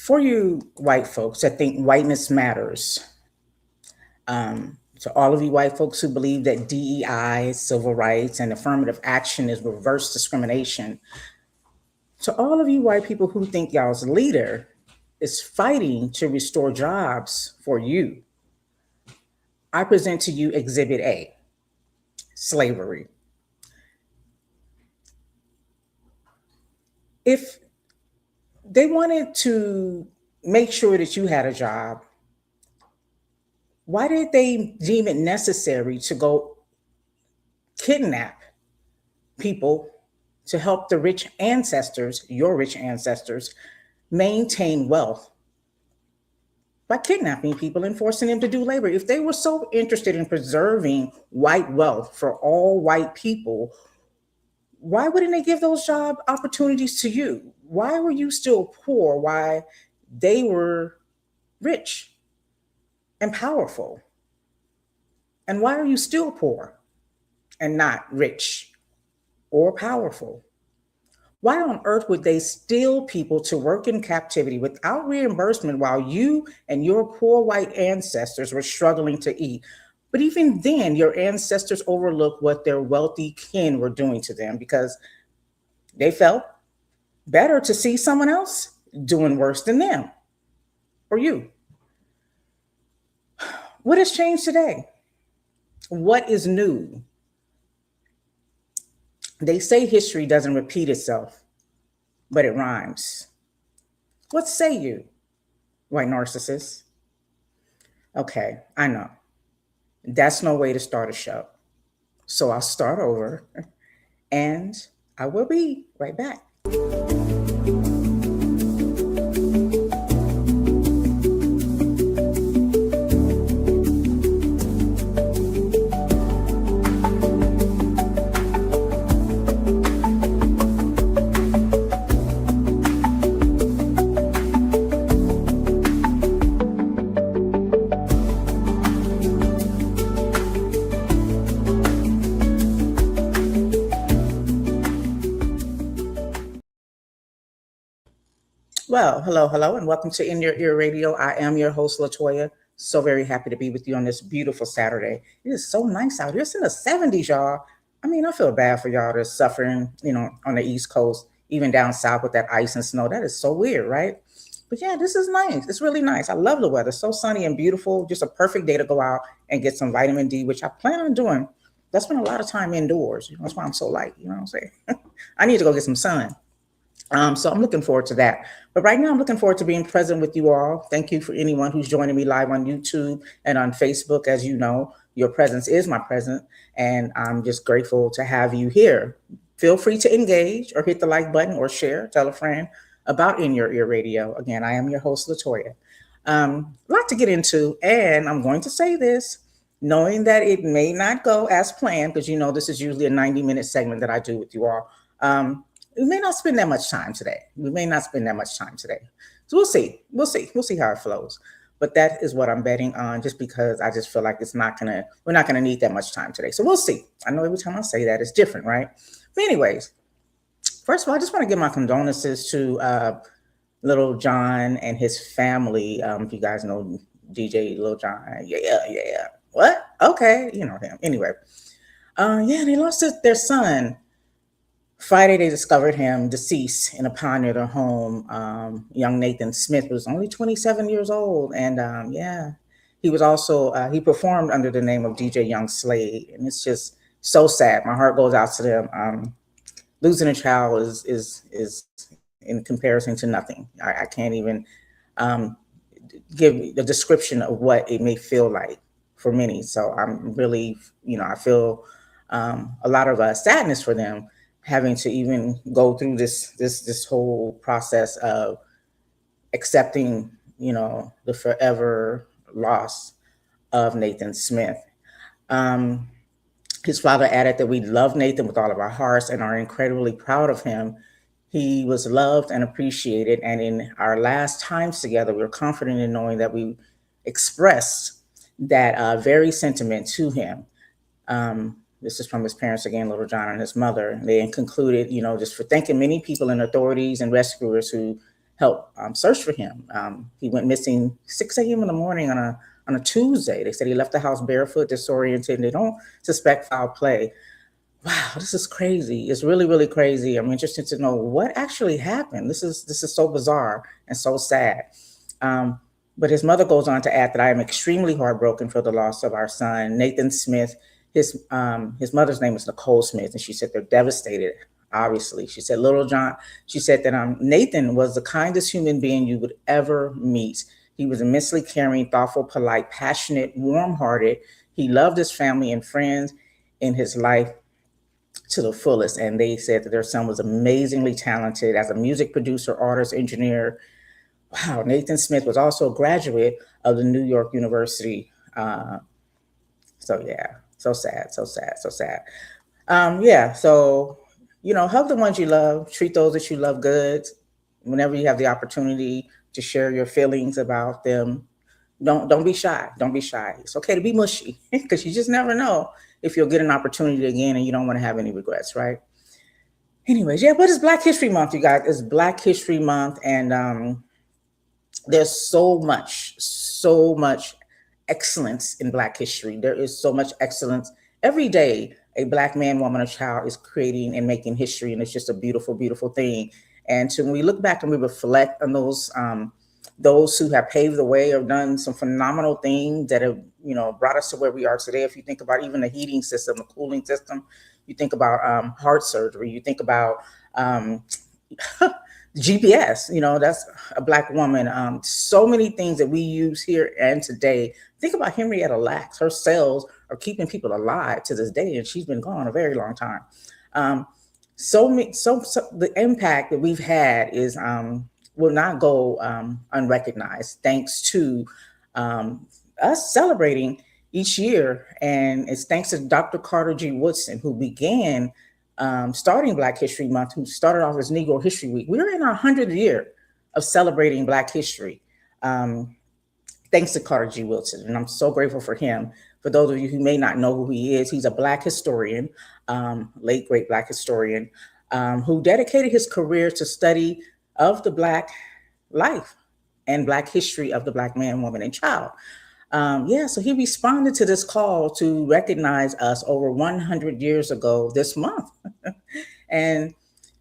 For you white folks that think whiteness matters, to all of you white folks who believe that DEI, civil rights, and affirmative action is reverse discrimination, to all of you white people who think y'all's leader is fighting to restore jobs for you, I present to you Exhibit A, slavery. If they wanted to make sure that you had a job, why did they deem it necessary to go kidnap people to help the rich ancestors, your rich ancestors, maintain wealth by kidnapping people and forcing them to do labor? If they were so interested in preserving white wealth for all white people, why wouldn't they give those job opportunities to you? Why were you still poor? Why they were rich and powerful? And why are you still poor and not rich or powerful? Why on earth would they steal people to work in captivity without reimbursement while you and your poor white ancestors were struggling to eat? But even then, your ancestors overlooked what their wealthy kin were doing to them because they felt better to see someone else doing worse than them or you. What has changed today? What is new? They say history doesn't repeat itself, but it rhymes. What say you, white narcissists? Okay, I know. That's no way to start a show. So I'll start over and I will be right back. Well, hello, and welcome to In Your Ear Radio. I am your host, Latoya. So very happy to be with you on this beautiful Saturday. It is so nice out here. It's in the 70s, y'all. I mean, I feel bad for y'all that's suffering, on the East Coast, even down south with that ice and snow. That is so weird, right? But yeah, this is nice. It's really nice. I love the weather. So sunny and beautiful. Just a perfect day to go out and get some vitamin D, which I plan on doing. That's been a lot of time indoors. That's why I'm so light. You know what I'm saying? I need to go get some sun. So I'm looking forward to that. But right now, I'm looking forward to being present with you all. Thank you for anyone who's joining me live on YouTube and on Facebook. As you know, your presence is my present, and I'm just grateful to have you here. Feel free to engage or hit the like button or share, tell a friend about In Your Ear Radio. Again, I am your host, Latoya. A lot to get into, and I'm going to say this, knowing that it may not go as planned, because this is usually a 90-minute segment that I do with you all. We may not spend that much time today. So we'll see. We'll see how it flows. But that is what I'm betting on, just because I just feel like we're not gonna need that much time today. So we'll see. I know every time I say that, it's different, right? But anyways, first of all, I just want to give my condolences to Little John and his family. If you guys know DJ Little John, yeah. What? Okay, you know him. Anyway, they lost their son. Friday, they discovered him deceased in a pond near their home. Young Nathan Smith was only 27 years old. And he was also, he performed under the name of DJ Young Slade. And it's just so sad. My heart goes out to them. Losing a child is in comparison to nothing. I can't even give the description of what it may feel like for many. So I'm really, I feel a lot of sadness for them, having to even go through this whole process of accepting, the forever loss of Nathan Smith. His father added that we love Nathan with all of our hearts and are incredibly proud of him. He was loved and appreciated, and in our last times together, we were confident in knowing that we expressed that very sentiment to him. This is from his parents again, Little John and his mother. They concluded, just for thanking many people and authorities and rescuers who help search for him. He went missing 6 a.m. in the morning on a Tuesday. They said he left the house barefoot, disoriented, and they don't suspect foul play. Wow, this is crazy. It's really, really crazy. I'm interested to know what actually happened. This is so bizarre and so sad. Um, but his mother goes on to add that I am extremely heartbroken for the loss of our son, Nathan Smith. His mother's name is Nicole Smith, and she said they're devastated. Obviously, she said Little John. She said that Nathan was the kindest human being you would ever meet. He was immensely caring, thoughtful, polite, passionate, warm-hearted. He loved his family and friends in his life to the fullest. And they said that their son was amazingly talented as a music producer, artist, engineer. Wow, Nathan Smith was also a graduate of the New York University. So yeah, so sad, so sad, so sad. Yeah, so hug the ones you love, treat those that you love good. Whenever you have the opportunity to share your feelings about them, don't be shy. Don't be shy. It's okay to be mushy because you just never know if you'll get an opportunity again, and you don't want to have any regrets, right? Anyways, yeah, but it's Black History Month, you guys. It's Black History Month, and there's so much excellence in Black history. There is so much excellence every day. A Black man, woman, or child is creating and making history, and it's just a beautiful, beautiful thing. And so when we look back and we reflect on those who have paved the way or done some phenomenal things that have brought us to where we are today. If you think about even the heating system, the cooling system, you think about heart surgery, you think about GPS, that's a Black woman. So many things that we use here and today. Think about Henrietta Lacks. Her cells are keeping people alive to this day, and she's been gone a very long time. So the impact that we've had is will not go unrecognized, thanks to us celebrating each year. And it's thanks to Dr. Carter G. Woodson, who began starting Black History Month, who started off as Negro History Week. We're in our 100th year of celebrating Black history, thanks to Carter G. Woodson. And I'm so grateful for him. For those of you who may not know who he is, he's a Black historian, late great Black historian, who dedicated his career to study of the Black life and Black history of the Black man, woman, and child. So he responded to this call to recognize us over 100 years ago this month. And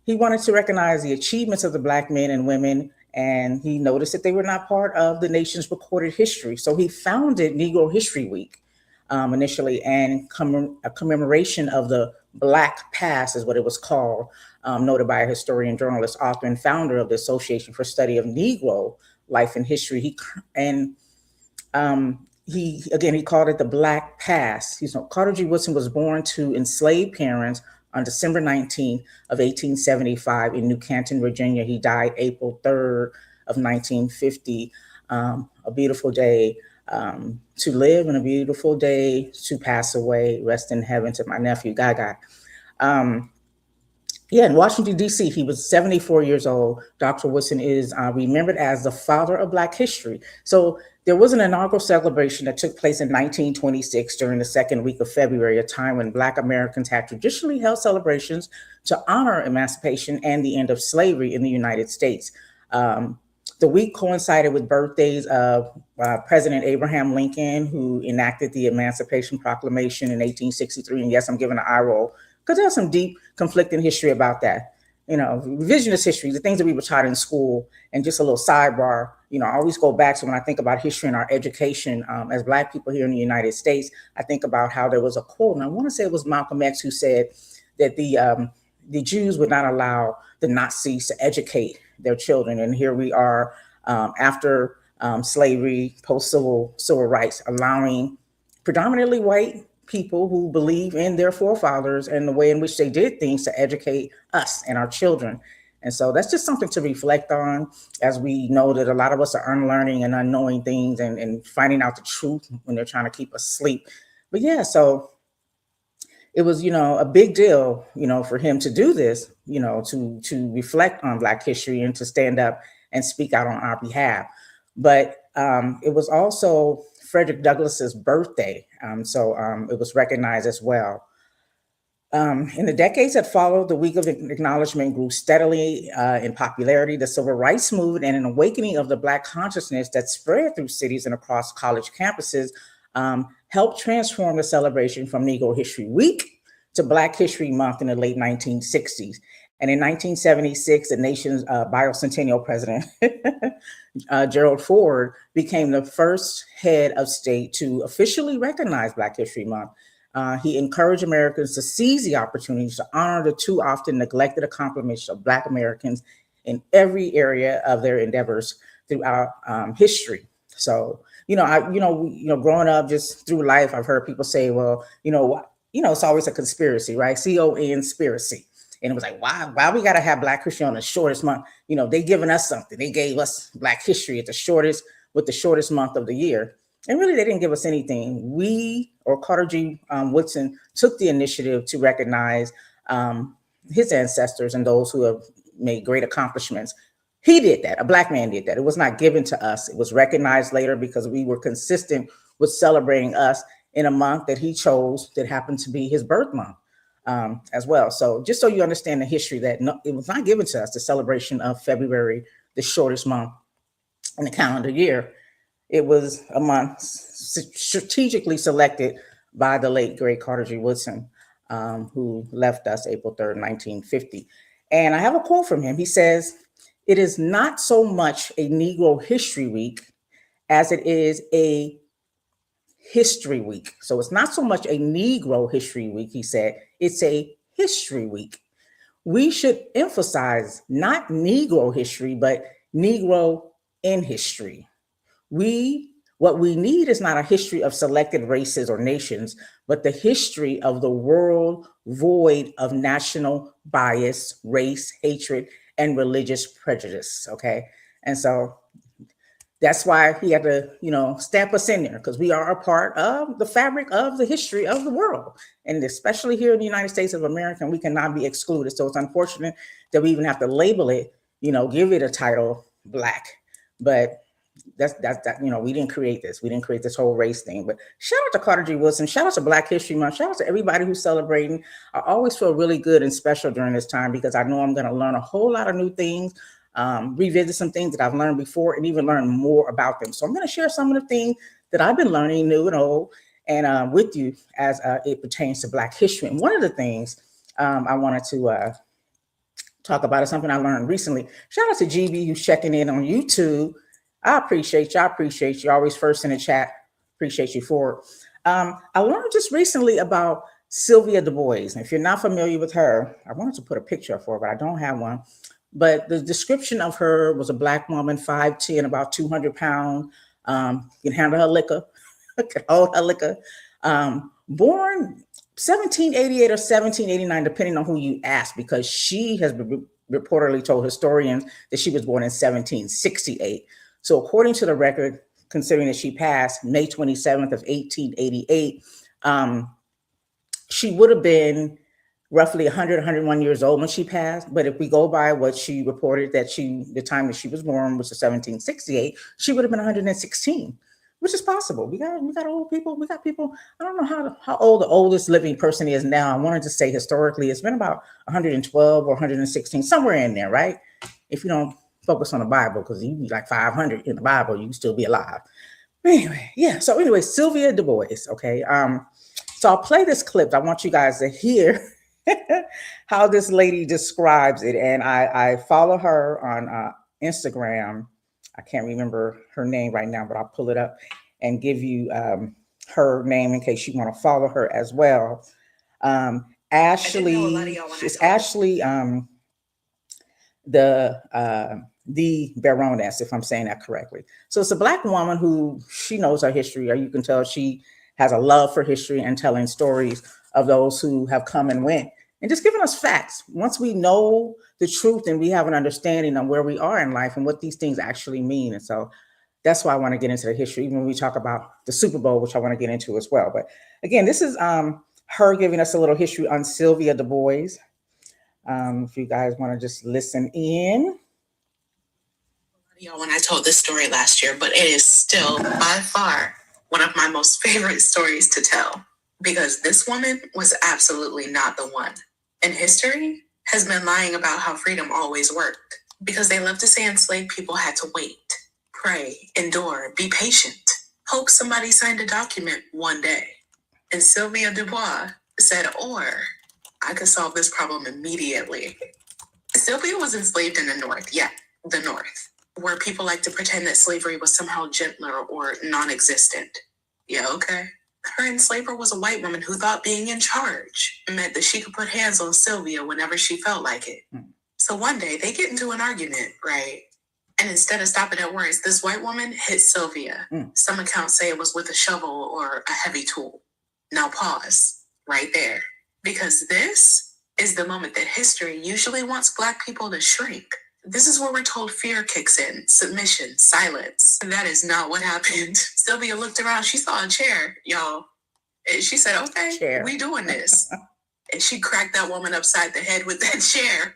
he wanted to recognize the achievements of the Black men and women, and he noticed that they were not part of the nation's recorded history. So he founded Negro History Week initially, and a commemoration of the Black Past is what it was called, noted by a historian, journalist, author, and founder of the Association for Study of Negro Life and History. He called it the Black Past. Carter G. Woodson was born to enslaved parents on December 19th of 1875 in New Canton, Virginia. He died April 3rd of 1950. A beautiful day to live and a beautiful day to pass away. Rest in heaven to my nephew, Gaga. In Washington, D.C., he was 74 years old. Dr. Woodson is remembered as the father of Black history. So there was an inaugural celebration that took place in 1926 during the second week of February, a time when Black Americans had traditionally held celebrations to honor emancipation and the end of slavery in the United States. The week coincided with birthdays of President Abraham Lincoln, who enacted the Emancipation Proclamation in 1863. And yes, I'm giving an eye roll because there's some deep conflicting history about that. Revisionist history, the things that we were taught in school. And just a little sidebar, I always go back to when I think about history and our education as Black people here in the United States, I think about how there was a quote, and I want to say it was Malcolm X who said that the Jews would not allow the Nazis to educate their children. And here we are after slavery, post-civil rights, allowing predominantly white people who believe in their forefathers and the way in which they did things to educate us and our children. And so that's just something to reflect on, as we know that a lot of us are unlearning and unknowing things and finding out the truth when they're trying to keep us asleep. But yeah, so it was, a big deal, for him to do this, to reflect on Black history and to stand up and speak out on our behalf. But it was also Frederick Douglass's birthday. So it was recognized as well. In the decades that followed, the Week of Acknowledgement grew steadily in popularity. The Civil Rights Movement and an awakening of the Black consciousness that spread through cities and across college campuses helped transform the celebration from Negro History Week to Black History Month in the late 1960s. And in 1976, the nation's bicentennial president, Gerald Ford, became the first head of state to officially recognize Black History Month. He encouraged Americans to seize the opportunities to honor the too often neglected accomplishments of Black Americans in every area of their endeavors throughout history. So, growing up just through life, I've heard people say, well, it's always a conspiracy, right? conspiracy. And it was like, why we got to have Black history on the shortest month? They giving us something. They gave us Black history at the shortest month of the year. And really, they didn't give us anything. We, or Carter G. Woodson, took the initiative to recognize his ancestors and those who have made great accomplishments. He did that. A Black man did that. It was not given to us. It was recognized later because we were consistent with celebrating us in a month that he chose that happened to be his birth month as well. So just so you understand the history, that it was not given to us, the celebration of February, the shortest month in the calendar year. It was a month strategically selected by the late, great Carter G. Woodson, who left us April 3rd, 1950. And I have a quote from him. He says, "It is not so much a Negro History Week as it is a History Week." So it's not so much a Negro History Week, he said, it's a History Week. We should emphasize not Negro history, but Negro in history. What we need is not a history of selected races or nations, but the history of the world void of national bias, race, hatred, and religious prejudice. Okay. And so that's why he had to, stamp us in there, because we are a part of the fabric of the history of the world. And especially here in the United States of America, we cannot be excluded. So it's unfortunate that we even have to label it, give it a title Black. But that's we didn't create this. We didn't create this whole race thing. But shout out to Carter G. Woodson. Shout out to Black History Month. Shout out to everybody who's celebrating. I always feel really good and special during this time because I know I'm going to learn a whole lot of new things, revisit some things that I've learned before, and even learn more about them. So I'm going to share some of the things that I've been learning, new and old, and with you as it pertains to Black history. And one of the things I wanted to talk about is something I learned recently. Shout out to GB who's checking in on YouTube. I appreciate you. I appreciate you. Always first in the chat. Appreciate you for it. I learned just recently about Sylvia Du Bois. And if you're not familiar with her, I wanted to put a picture up for her, but I don't have one. But the description of her was a Black woman, 5'10", about 200 pounds. Can handle her liquor, can hold her liquor. Born 1788 or 1789, depending on who you ask, because she has reportedly told historians that she was born in 1768. So according to the record, considering that she passed May 27th of 1888, she would have been roughly 100, 101 years old when she passed. But if we go by what she reported, that the time that she was born was 1768, she would have been 116, which is possible. We got old people. We got people. I don't know how old the oldest living person is now. I wanted to say historically, it's been about 112 or 116, somewhere in there, right? If you don't focus on the Bible, because you be like 500 in the Bible, you can still be alive. Anyway, yeah. So anyway, Sylvia Du Bois. Okay. So I'll play this clip. I want you guys to hear how this lady describes it. And I follow her on Instagram. I can't remember her name right now, but I'll pull it up and give you her name in case you want to follow her as well. Ashley, she's Ashley, the Baroness, if I'm saying that correctly. So it's a Black woman who, she knows her history, or you can tell she has a love for history and telling stories of those who have come and went, and just giving us facts. Once we know the truth and we have an understanding of where we are in life and what these things actually mean. And so that's why I want to get into the history, even when we talk about the Super Bowl, which I want to get into as well. But again, this is her giving us a little history on Sylvia Du Bois. If you guys want to just listen in. When I told this story last year, but it is still by far one of my most favorite stories to tell. because this woman was absolutely not the one. And history has been lying about how freedom always worked, because they love to say enslaved people had to wait, pray, endure, be patient, hope somebody signed a document one day. And Sylvia Dubois said, or I could solve this problem immediately. Sylvia was enslaved in the North, the North, where people like to pretend that slavery was somehow gentler or non-existent. Yeah, okay. Her enslaver was a white woman who thought being in charge meant that she could put hands on Sylvia whenever she felt like it. So one day they get into an argument, right? And instead of stopping at words, this white woman hit Sylvia. Some accounts say it was with a shovel or a heavy tool. Now pause right there, because this is the moment that history usually wants Black people to shrink. This is where we're told fear kicks in, submission, silence. That is not what happened. Sylvia looked around. She saw a chair, y'all. And she said, okay, we doing this. And she cracked that woman upside the head with that chair.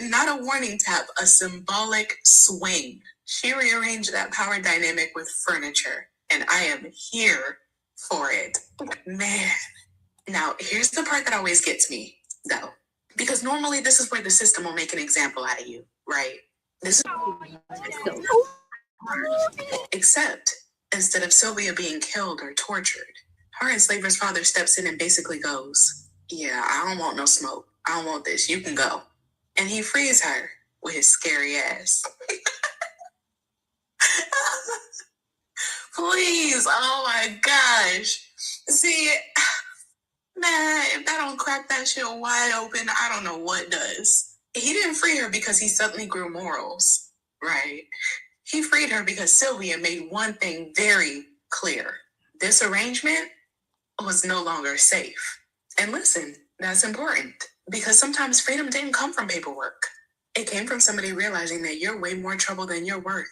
Not a warning tap, a symbolic swing. She rearranged that power dynamic with furniture. And I am here for it. Man. Now, here's the part that always gets me, though. Because normally this is where the system will make an example out of you, right? This is except instead of Sylvia being killed or tortured, her enslaver's father steps in and basically goes, yeah, I don't want no smoke. I don't want this. You can go. And he frees her with his scary ass. Please, oh my gosh. See, man, if that don't crack that shit wide open, I don't know what does. He didn't free her because he suddenly grew morals, right? He freed her because Sylvia made one thing very clear. This arrangement was no longer safe. And listen, that's important, because sometimes freedom didn't come from paperwork. It came from somebody realizing that you're way more trouble than you're worth.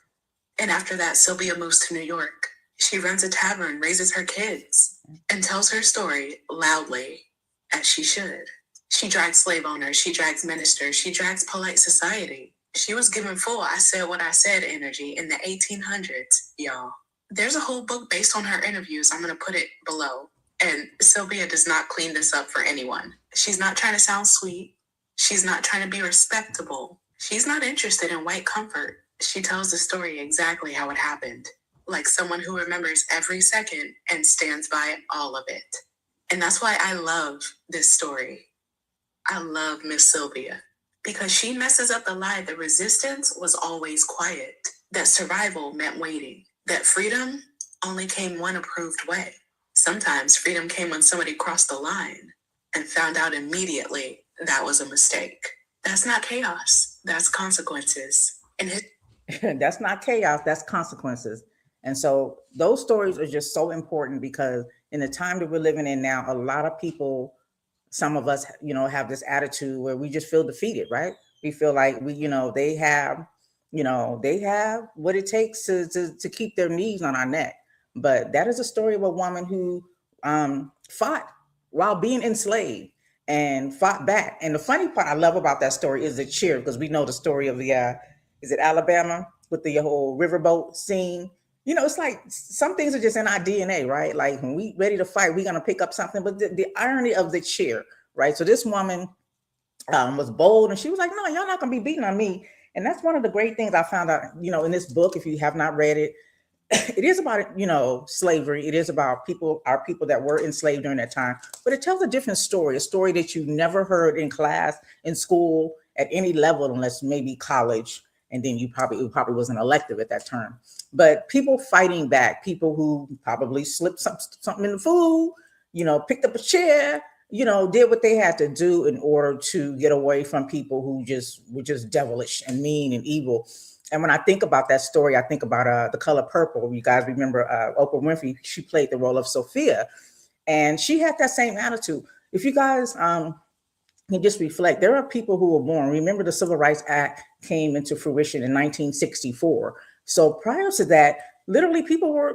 And after that, Sylvia moves to New York. She runs a tavern, raises her kids, and tells her story loudly, as she should. She drags slave owners, she drags ministers, she drags polite society. She was given full I said what I said energy in the 1800s, y'all. There's a whole book based on her interviews. I'm going to put it below. And Sylvia does not clean this up for anyone. She's not trying to sound sweet. She's not trying to be respectable. She's not interested in white comfort. She tells the story exactly how it happened, like someone who remembers every second and stands by all of it. And that's why I love this story. I love Miss Sylvia, because she messes up the lie that resistance was always quiet, that survival meant waiting, that freedom only came one approved way. Sometimes freedom came when somebody crossed the line and found out immediately that was a mistake. That's not chaos. That's consequences. And that's not chaos. That's consequences. And so those stories are just so important, because in the time that we're living in now, a lot of people, some of us, have this attitude where we just feel defeated, right? We feel like they have what it takes to keep their knees on our neck. But that is a story of a woman who fought while being enslaved and fought back. And the funny part I love about that story is the cheer, because we know the story of the, is it Alabama, with the whole riverboat scene? It's like some things are just in our DNA, right? Like when we ready to fight, we're going to pick up something. But the irony of the cheer, right? So this woman was bold, and she was like, no, y'all not going to be beating on me. And that's one of the great things I found out, in this book, if you have not read it. It is about, slavery. It is about our people that were enslaved during that time. But it tells a different story, a story that you never heard in class, in school, at any level, unless maybe college. And then it probably was an elective at that term. But people fighting back, people who probably slipped something in the food, picked up a chair, did what they had to do in order to get away from people who were just devilish and mean and evil. And when I think about that story, I think about The Color Purple. You guys remember Oprah Winfrey? She played the role of Sophia, and she had that same attitude. If you guys can just reflect, there are people who were born. Remember, the Civil Rights Act came into fruition in 1964. So prior to that, literally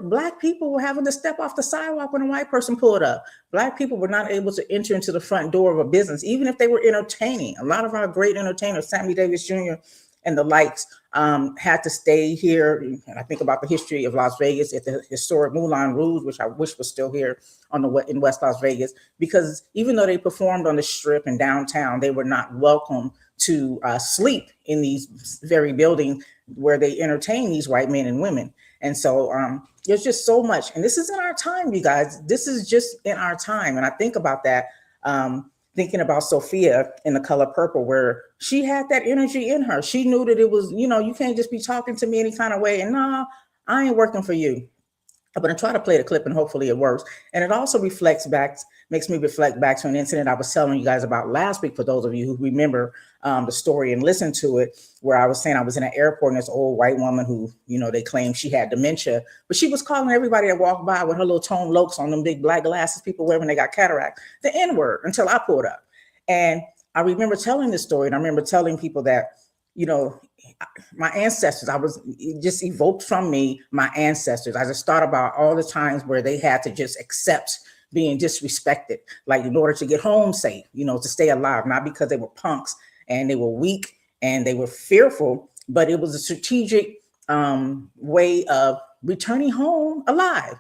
Black people were having to step off the sidewalk when a white person pulled up. Black people were not able to enter into the front door of a business, even if they were entertaining. A lot of our great entertainers, Sammy Davis Jr., and the likes had to stay here. And I think about the history of Las Vegas at the historic Moulin Rouge, which I wish was still here in West Las Vegas, because even though they performed on the Strip and downtown, they were not welcome to sleep in these very buildings where they entertain these white men and women. And so there's just so much. And this is in our time, you guys. This is just in our time. And I think about that, thinking about Sophia in The Color Purple, where she had that energy in her. She knew that it was, you can't just be talking to me any kind of way. And nah, I ain't working for you. I'm going to try to play the clip and hopefully it works. And it also makes me reflect back to an incident I was telling you guys about last week, for those of you who remember the story and listened to it, where I was saying I was in an airport and this old white woman who, they claimed she had dementia, but she was calling everybody that walked by with her little tone lokes on them big black glasses people wear when they got cataract, the N-word, until I pulled up. And I remember telling this story, and I remember telling people that, my ancestors, I was just evoked from me, my ancestors. I just thought about all the times where they had to just accept being disrespected, like in order to get home safe, to stay alive, not because they were punks and they were weak and they were fearful, but it was a strategic way of returning home alive.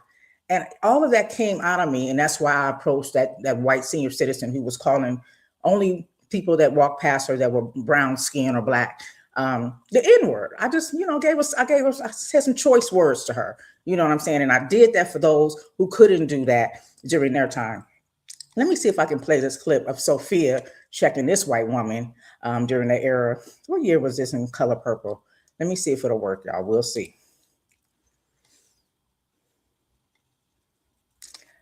And all of that came out of me. And that's why I approached that white senior citizen who was calling only people that walked past her that were brown skin or black the N-word. I just, I said some choice words to her, you know what I'm saying? And I did that for those who couldn't do that during their time. Let me see if I can play this clip of Sophia checking this white woman during the era. What year was this in Color Purple? Let me see if it'll work, y'all. We'll see.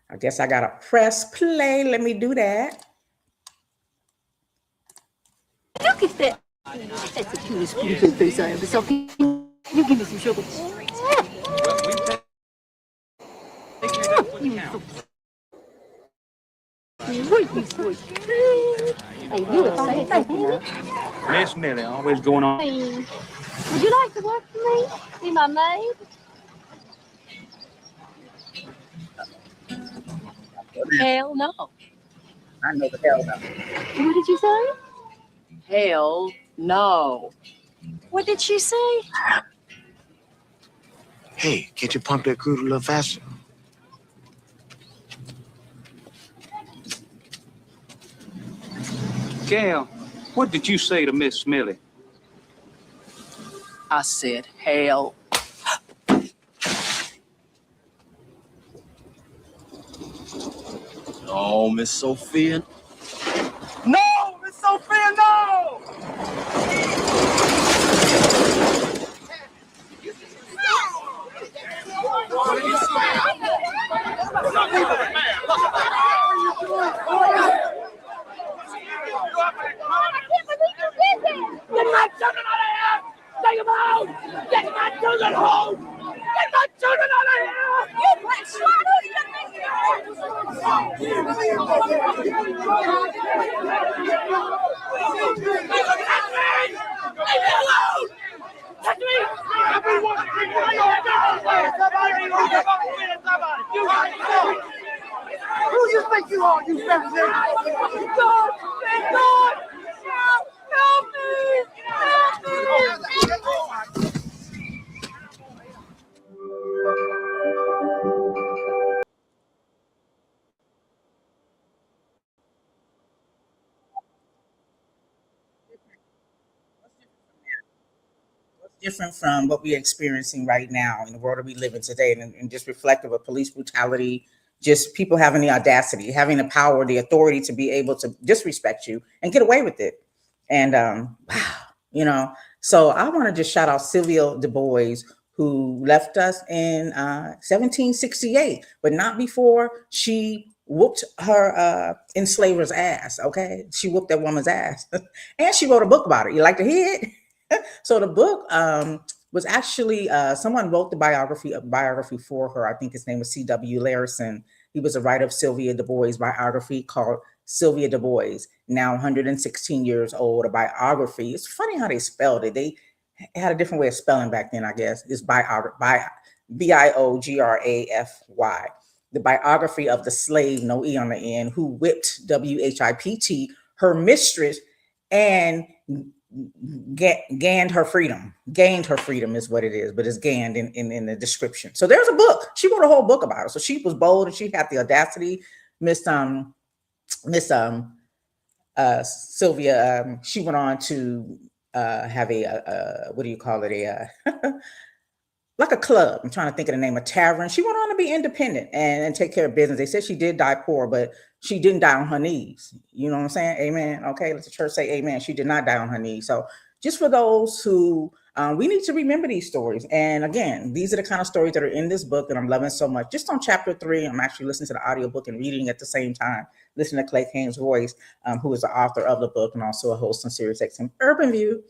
I guess I gotta press play. Let me do that. Look at that. That's the cutest beautiful face I ever saw. Can you give me some sugar? Miss Millie, always going on. Would you like to work for me? Be my maid? Hell no. I know the hell no. What did you say? Hell no. What did she say? Hey, can't you pump that crude a little faster? Gail, what did you say to Miss Millie? I said hell. No, Miss Sophia. No, Miss Sophia, no! Get my children out of here! Take them out! Get my children home! Get my children out of here! You black slut! Who do you think you are? Leave me alone! Touch me! Who do you think you are, you fat nigga? God! Thank God! Help me! Help me! Different from what we're experiencing right now in the world that we live in today, and just reflective of police brutality, just people having the audacity, having the power, the authority to be able to disrespect you and get away with it. And wow, so I want to just shout out Sylvia Du Bois, who left us in 1768, but not before she whooped her enslaver's ass. Okay, she whooped that woman's ass, and she wrote a book about it. You like to hear it? So the book was actually someone wrote the biography for her. I think his name was C.W. Larison. He was a writer of Sylvia Du Bois' biography called Sylvia Du Bois, now 116 years old. A biography. It's funny how they spelled it. They had a different way of spelling back then, I guess. It's Biografy. The biography of the slave, no E on the end, who whipped WHIPT, her mistress, and gained her freedom. Gained her freedom is what it is, but it's gained in the description. So there's a book. She wrote a whole book about it. So she was bold and she had the audacity. Miss Sylvia, she went on to have what do you call it? Like a club. I'm trying to think of the name, a tavern. She went on to be independent and take care of business. They said she did die poor, but she didn't die on her knees. You know what I'm saying? Amen. Okay, let the church say amen. She did not die on her knees. So just for those who, we need to remember these stories. And again, these are the kind of stories that are in this book that I'm loving so much. Just on chapter 3, I'm actually listening to the audiobook and reading at the same time, listening to Clay Kane's voice, who is the author of the book and also a host on Sirius XM Urban View.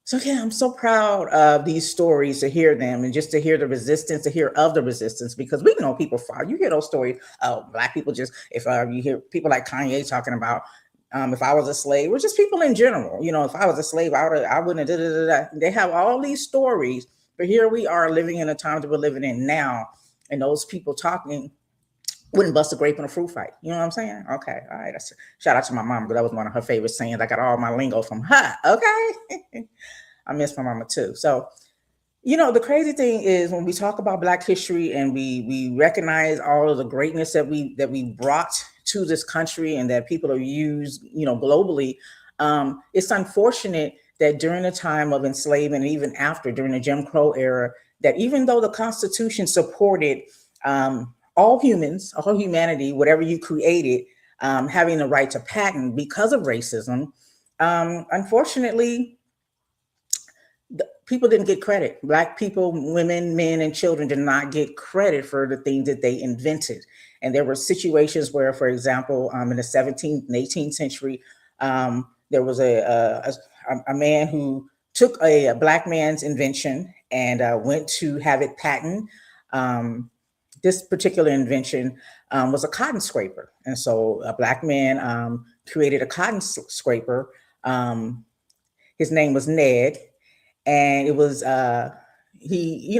So yeah, I'm so proud of these stories, to hear them and just to hear the resistance, to hear of the resistance, because we know people fought. You hear those stories. Oh, Black people just, if you hear people like Kanye talking about, if I was a slave, or just people in general, if I was a slave, I wouldn't have. They have all these stories, but here we are living in a time that we're living in now, and those people talking wouldn't bust a grape in a fruit fight. You know what I'm saying? Okay, all right. Shout out to my mom, because that was one of her favorite sayings. I got all my lingo from her. Okay. I miss my mama too. So, the crazy thing is, when we talk about Black history and we recognize all of the greatness that we brought to this country and that people are used, globally, it's unfortunate that during the time of enslavement and even after, during the Jim Crow era, that even though the Constitution supported all humans, all humanity, whatever you created, having the right to patent, because of racism, unfortunately, people didn't get credit. Black people, women, men, and children did not get credit for the things that they invented. And there were situations where, for example, in the 17th and 18th century, there was a man who took a Black man's invention and went to have it patent. This particular invention was a cotton scraper. And so a Black man created a cotton scraper. His name was Ned. And it was he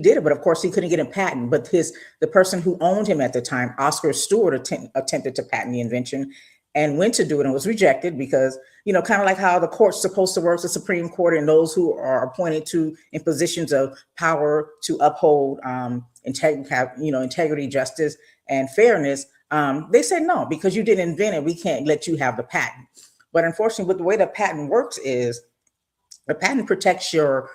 did it, but of course he couldn't get a patent. But the person who owned him at the time, Oscar Stewart, attempted to patent the invention and went to do it and was rejected, because kind of like how the court's supposed to work, the Supreme Court and those who are appointed to in positions of power to uphold integrity, justice, and fairness. They said no, because you didn't invent it, we can't let you have the patent. But unfortunately, with the way the patent works is, the patent protects your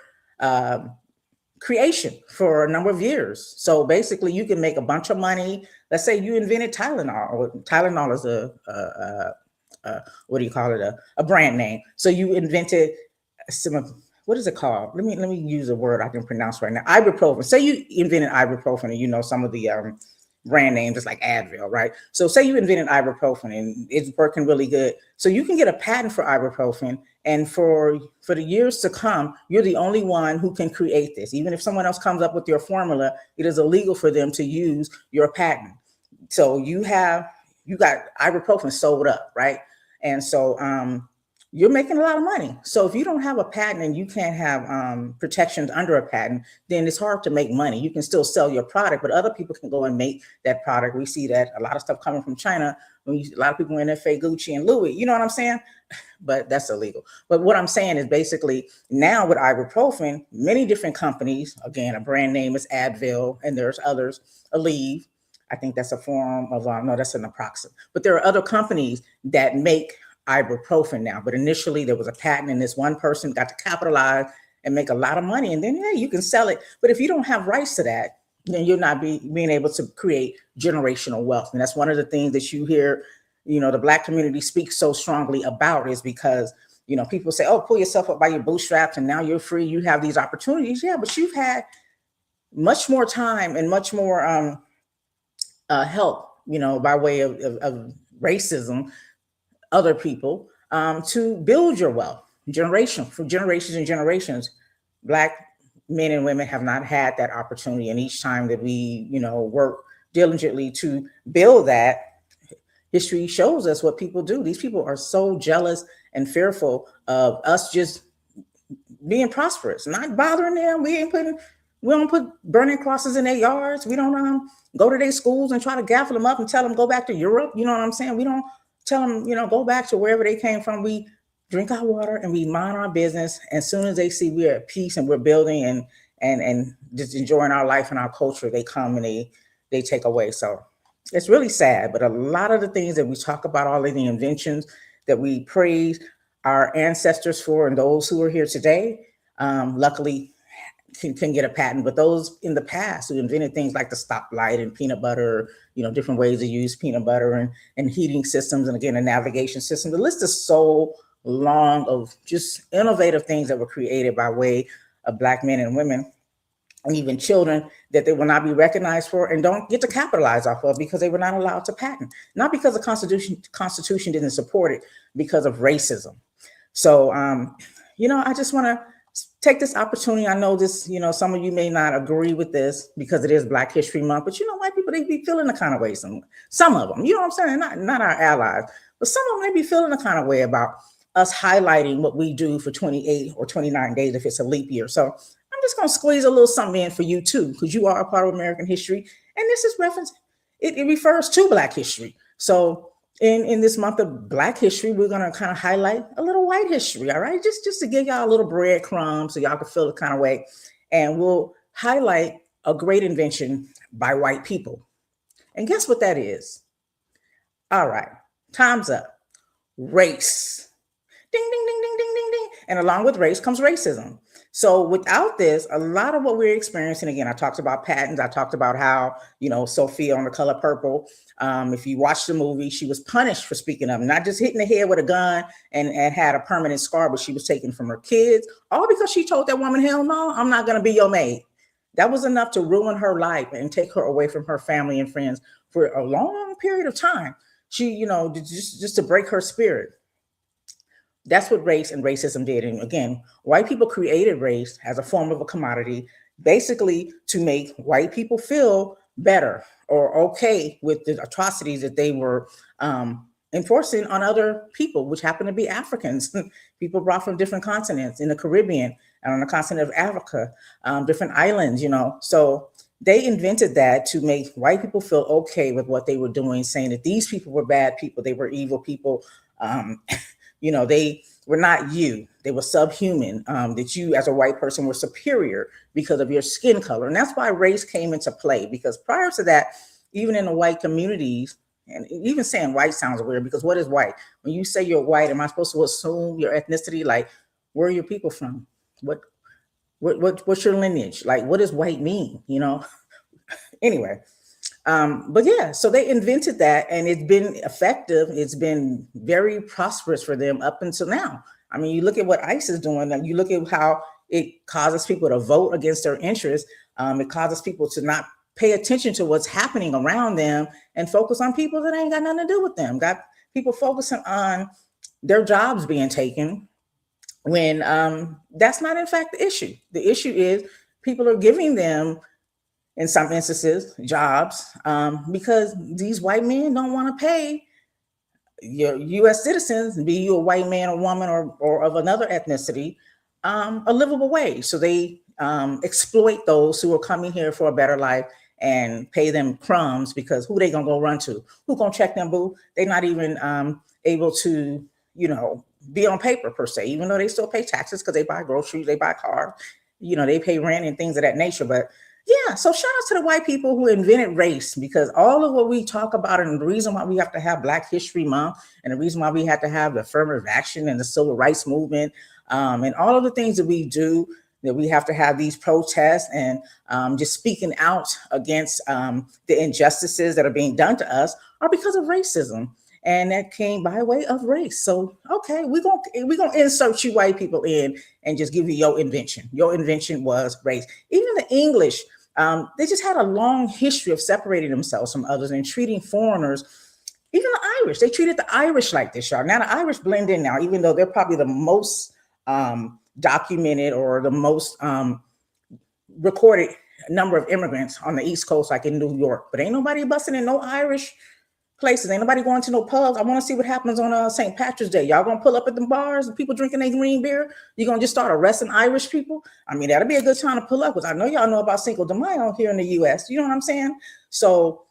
creation for a number of years. So basically, you can make a bunch of money. Let's say you invented Tylenol, or Tylenol is a brand name. So you invented what is it called? Let me use a word I can pronounce right now. Ibuprofen. Say you invented ibuprofen, and some of the brand names, just like Advil, right? So say you invented ibuprofen and it's working really good. So you can get a patent for ibuprofen, and for the years to come, you're the only one who can create this. Even if someone else comes up with your formula, it is illegal for them to use your patent. So you got ibuprofen sold up, right? And so you're making a lot of money. So if you don't have a patent and you can't have protections under a patent, then it's hard to make money. You can still sell your product, but other people can go and make that product. We see that a lot of stuff coming from China. A lot of people in there, Gucci and Louis, you know what I'm saying? But that's illegal. But what I'm saying is, basically now with ibuprofen, many different companies, again, a brand name is Advil, and there's others, Aleve. I think that's a form of, no, that's an naproxen. But there are other companies that make ibuprofen now. But initially there was a patent, and this one person got to capitalize and make a lot of money. And then, yeah, you can sell it. But if you don't have rights to that, then you're not being able to create generational wealth. And that's one of the things that you hear, the Black community speaks so strongly about, is because, people say, oh, pull yourself up by your bootstraps and now you're free. You have these opportunities. Yeah, but you've had much more time and much more help, by way of racism, other people, to build your wealth. For generations and generations, Black men and women have not had that opportunity. And each time that we, work diligently to build that, history shows us what people do. These people are so jealous and fearful of us just being prosperous, not bothering them. We don't put burning crosses in their yards. We don't go to their schools and try to gaffle them up and tell them go back to Europe. You know what I'm saying? We don't tell them, go back to wherever they came from. We drink our water and we mind our business. As soon as they see we're at peace and we're building and just enjoying our life and our culture, they come and they take away. So it's really sad. But a lot of the things that we talk about, all of the inventions that we praise our ancestors for and those who are here today, luckily can get a patent. But those in the past who invented things like the stoplight and peanut butter, different ways to use peanut butter and heating systems, and again, a navigation system. The list is so long of just innovative things that were created by way of Black men and women and even children that they will not be recognized for and don't get to capitalize off of because they were not allowed to patent. Not because the Constitution didn't support it, because of racism. So, I just want to take this opportunity. I know this, some of you may not agree with this because it is Black History Month, but white people, they be feeling the kind of way. Some of them, what I'm saying? Not our allies, but some of them may be feeling the kind of way about us highlighting what we do for 28 or 29 days if it's a leap year. So I'm just going to squeeze a little something in for you too, because you are a part of American history. And this is reference, it refers to Black history. So in this month of Black history, we're going to kind of highlight a little white history, all right? Just to give y'all a little breadcrumb so y'all can feel the kind of way. And we'll highlight a great invention by white people. And guess what that is? All right, time's up. Race. Ding, ding, ding, ding, ding, ding, ding. And along with race comes racism. So without this, a lot of what we're experiencing, again, I talked about patents. I talked about how, Sophia on The Color Purple, if you watch the movie, she was punished for speaking up, not just hitting the head with a gun and had a permanent scar, but she was taken from her kids, all because she told that woman, hell no, I'm not going to be your maid. That was enough to ruin her life and take her away from her family and friends for a long period of time. She, just to break her spirit. That's what race and racism did. And again, white people created race as a form of a commodity, basically to make white people feel better or okay with the atrocities that they were enforcing on other people, which happen to be Africans, people brought from different continents in the Caribbean and on the continent of Africa, different islands, So they invented that to make white people feel okay with what they were doing, saying that these people were bad people, they were evil people. They were not you. They were subhuman, that you as a white person were superior because of your skin color. And that's why race came into play, because prior to that, even in the white communities, and even saying white sounds weird because what is white? When you say you're white, am I supposed to assume your ethnicity? Like, where are your people from? What's your lineage? Like, what does white mean? Anyway. But yeah, so they invented that and it's been effective. It's been very prosperous for them up until now. I mean, you look at what ICE is doing and you look at how it causes people to vote against their interests. It causes people to not pay attention to what's happening around them and focus on people that ain't got nothing to do with them. Got people focusing on their jobs being taken when that's not in fact the issue. The issue is people are giving them, in some instances, jobs, because these white men don't want to pay your U.S. citizens, be you a white man or woman or of another ethnicity, a livable wage. So they exploit those who are coming here for a better life and pay them crumbs because who they gonna go run to? Who gonna check them, boo? They're not even able to, be on paper per se, even though they still pay taxes because they buy groceries, they buy cars, they pay rent and things of that nature. But yeah, so shout out to the white people who invented race, because all of what we talk about and the reason why we have to have Black History Month and the reason why we had to have the affirmative action and the civil rights movement and all of the things that we do, that we have to have these protests and just speaking out against the injustices that are being done to us are because of racism. And that came by way of race. So, okay, we're gonna insert you white people in and just give you your invention. Your invention was race. Even the English, they just had a long history of separating themselves from others and treating foreigners, even the Irish. They treated the Irish like this, y'all. Now the Irish blend in now, even though they're probably the most documented or the most recorded number of immigrants on the East Coast, like in New York. But ain't nobody busting in no Irish places. Ain't nobody going to no pubs. I want to see what happens on St. Patrick's Day. Y'all gonna pull up at the bars and people drinking their green beer? You gonna just start arresting Irish people? I mean, that'll be a good time to pull up, because I know y'all know about Cinco de Mayo here in the US. You know what I'm saying? So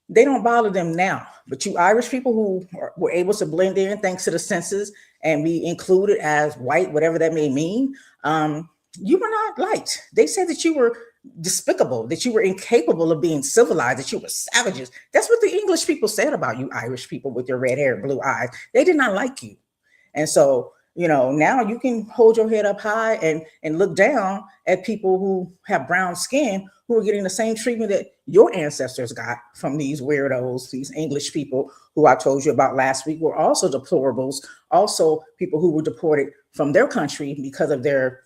they don't bother them now. But you Irish people who were able to blend in thanks to the census and be included as white, whatever that may mean, you were not liked. They said that you were despicable, that you were incapable of being civilized, that you were savages. That's what the English people said about you Irish people with your red hair and blue eyes. They did not like you. And so, now you can hold your head up high and look down at people who have brown skin who are getting the same treatment that your ancestors got from these weirdos, these English people who I told you about last week were also deplorables, also people who were deported from their country because of their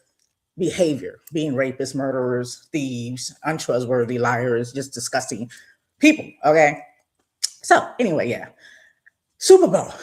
behavior, being rapists, murderers, thieves, untrustworthy, liars, just disgusting people. Okay. So anyway, yeah. Super Bowl.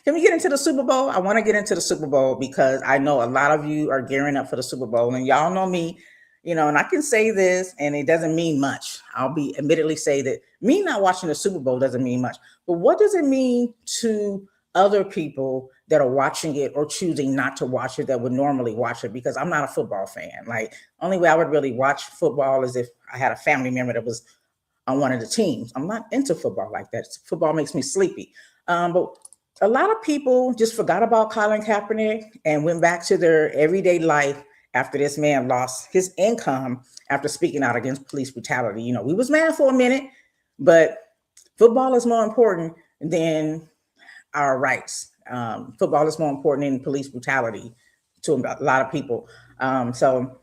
Can we get into the Super Bowl? I want to get into the Super Bowl because I know a lot of you are gearing up for the Super Bowl, and y'all know me, and I can say this, and it doesn't mean much. I'll be admittedly say that me not watching the Super Bowl doesn't mean much, but what does it mean to other people that are watching it or choosing not to watch it that would normally watch it? Because I'm not a football fan. Like, only way I would really watch football is if I had a family member that was on one of the teams. I'm not into football like that. Football makes me sleepy. But a lot of people just forgot about Colin Kaepernick and went back to their everyday life after this man lost his income after speaking out against police brutality. We was mad for a minute, but football is more important than our rights. Football is more important than police brutality to a lot of people. So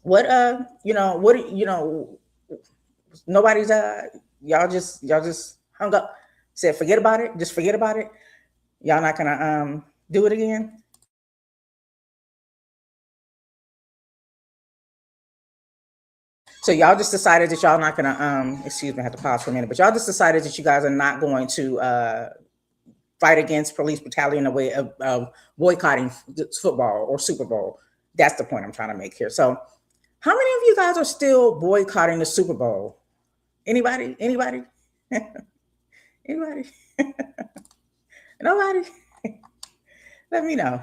what, nobody's y'all just hung up, said forget about it, just forget about it. Y'all not gonna do it again. So y'all just decided that y'all not gonna excuse me, I have to pause for a minute, but y'all just decided that you guys are not going to fight against police brutality in a way of boycotting football or Super Bowl. That's the point I'm trying to make here. So how many of you guys are still boycotting the Super Bowl? Anybody? Anybody? Nobody? Let me know.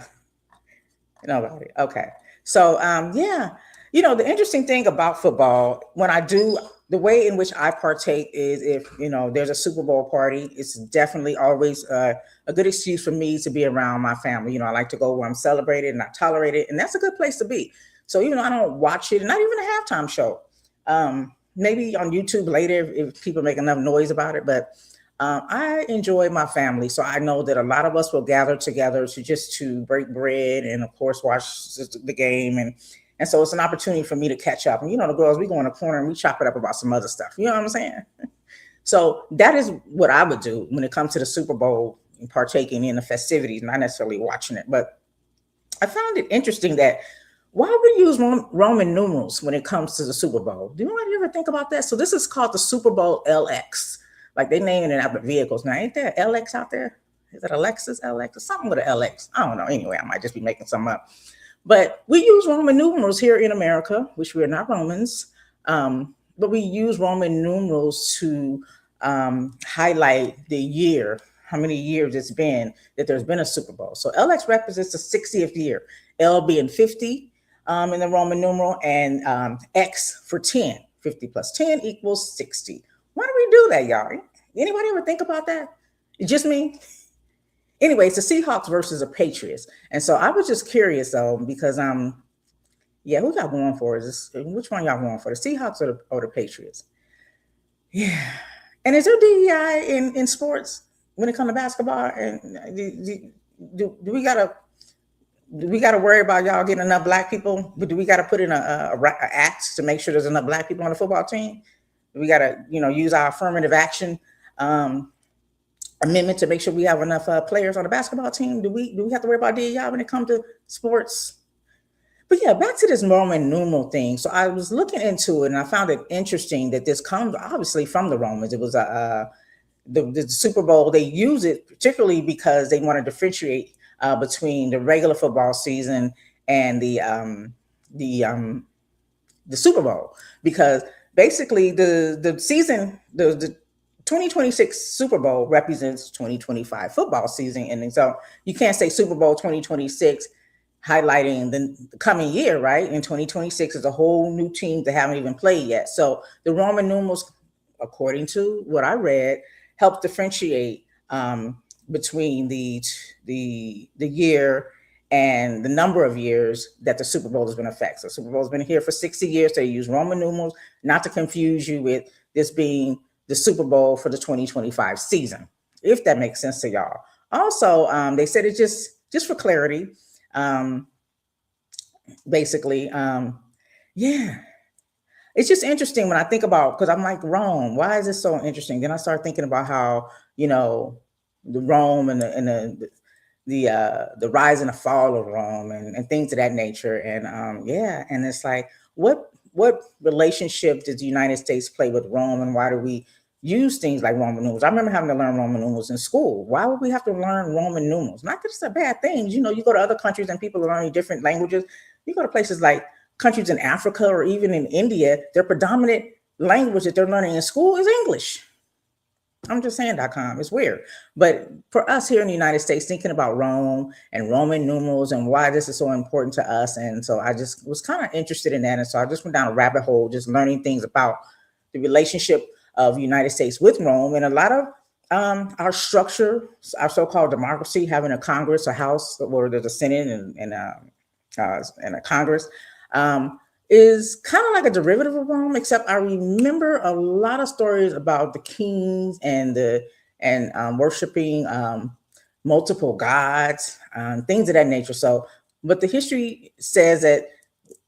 Nobody. Okay. So yeah, the interesting thing about football, when I do, the way in which I partake is if there's a Super Bowl party, it's definitely always a good excuse for me to be around my family. I like to go where I'm celebrated and not tolerated, and that's a good place to be. So even though I don't watch it, not even a halftime show, maybe on YouTube later if people make enough noise about it, but I enjoy my family. So I know that a lot of us will gather together to break bread and of course watch the game. And so it's an opportunity for me to catch up. And the girls, we go in a corner and we chop it up about some other stuff. You know what I'm saying? So that is what I would do when it comes to the Super Bowl and partaking in the festivities, not necessarily watching it. But I found it interesting that why we use Roman numerals when it comes to the Super Bowl. Do anybody ever think about that? So this is called the Super Bowl LX. Like they naming it after vehicles. Now, ain't there LX out there? Is it a Lexus LX or something with an LX? I don't know. Anyway, I might just be making some up. But we use Roman numerals here in America, which we are not Romans. But we use Roman numerals to highlight the year, how many years it's been that there's been a Super Bowl. So LX represents the 60th year, L being 50 in the Roman numeral, and X for 10. 50 plus 10 equals 60. Why do we do that, y'all? Anybody ever think about that? Just me? Anyway, it's the Seahawks versus the Patriots. And so I was just curious though, because yeah, who y'all going for? Which one y'all going for? The Seahawks or the Patriots? Yeah. And is there DEI in sports when it comes to basketball? And do we gotta worry about y'all getting enough black people? But do we gotta put in a act to make sure there's enough black people on the football team? We gotta use our affirmative action amendment to make sure we have enough players on the basketball team. Do we have to worry about DEI when it comes to sports? But yeah, back to this Roman numeral thing. So I was looking into it and I found it interesting that this comes obviously from the Romans. It was the Super Bowl. They use it particularly because they want to differentiate between the regular football season and the Super Bowl, because basically the season, the 2026 Super Bowl represents 2025 football season. And so you can't say Super Bowl 2026 highlighting the coming year, right? And 2026 is a whole new team that haven't even played yet. So the Roman numerals, according to what I read, help differentiate between the year and the number of years that the Super Bowl has been affected. So Super Bowl has been here for 60 years. So they use Roman numerals, not to confuse you with this being the Super Bowl for the 2025 season, if that makes sense to y'all. Also, they said it just for clarity, basically, yeah. It's just interesting when I think about, because I'm like, Rome, why is this so interesting? Then I start thinking about how, the Rome and the rise and the fall of Rome and things of that nature. And yeah, and it's like, what relationship does the United States play with Rome, and why do we use things like Roman numerals? I remember having to learn Roman numerals in school. Why would we have to learn Roman numerals? Not that it's a bad thing. You go to other countries and people are learning different languages. You go to places like countries in Africa or even in India, their predominant language that they're learning in school is English. I'm just saying.com. It's weird. But for us here in the United States, thinking about Rome and Roman numerals and why this is so important to us. And so I just was kind of interested in that. And so I just went down a rabbit hole, just learning things about the relationship of the United States with Rome, and a lot of our structure, our so-called democracy, having a Congress, a House, where there's a Senate and a Congress, is kind of like a derivative of Rome, except I remember a lot of stories about the kings and worshiping multiple gods, things of that nature. So, but the history says that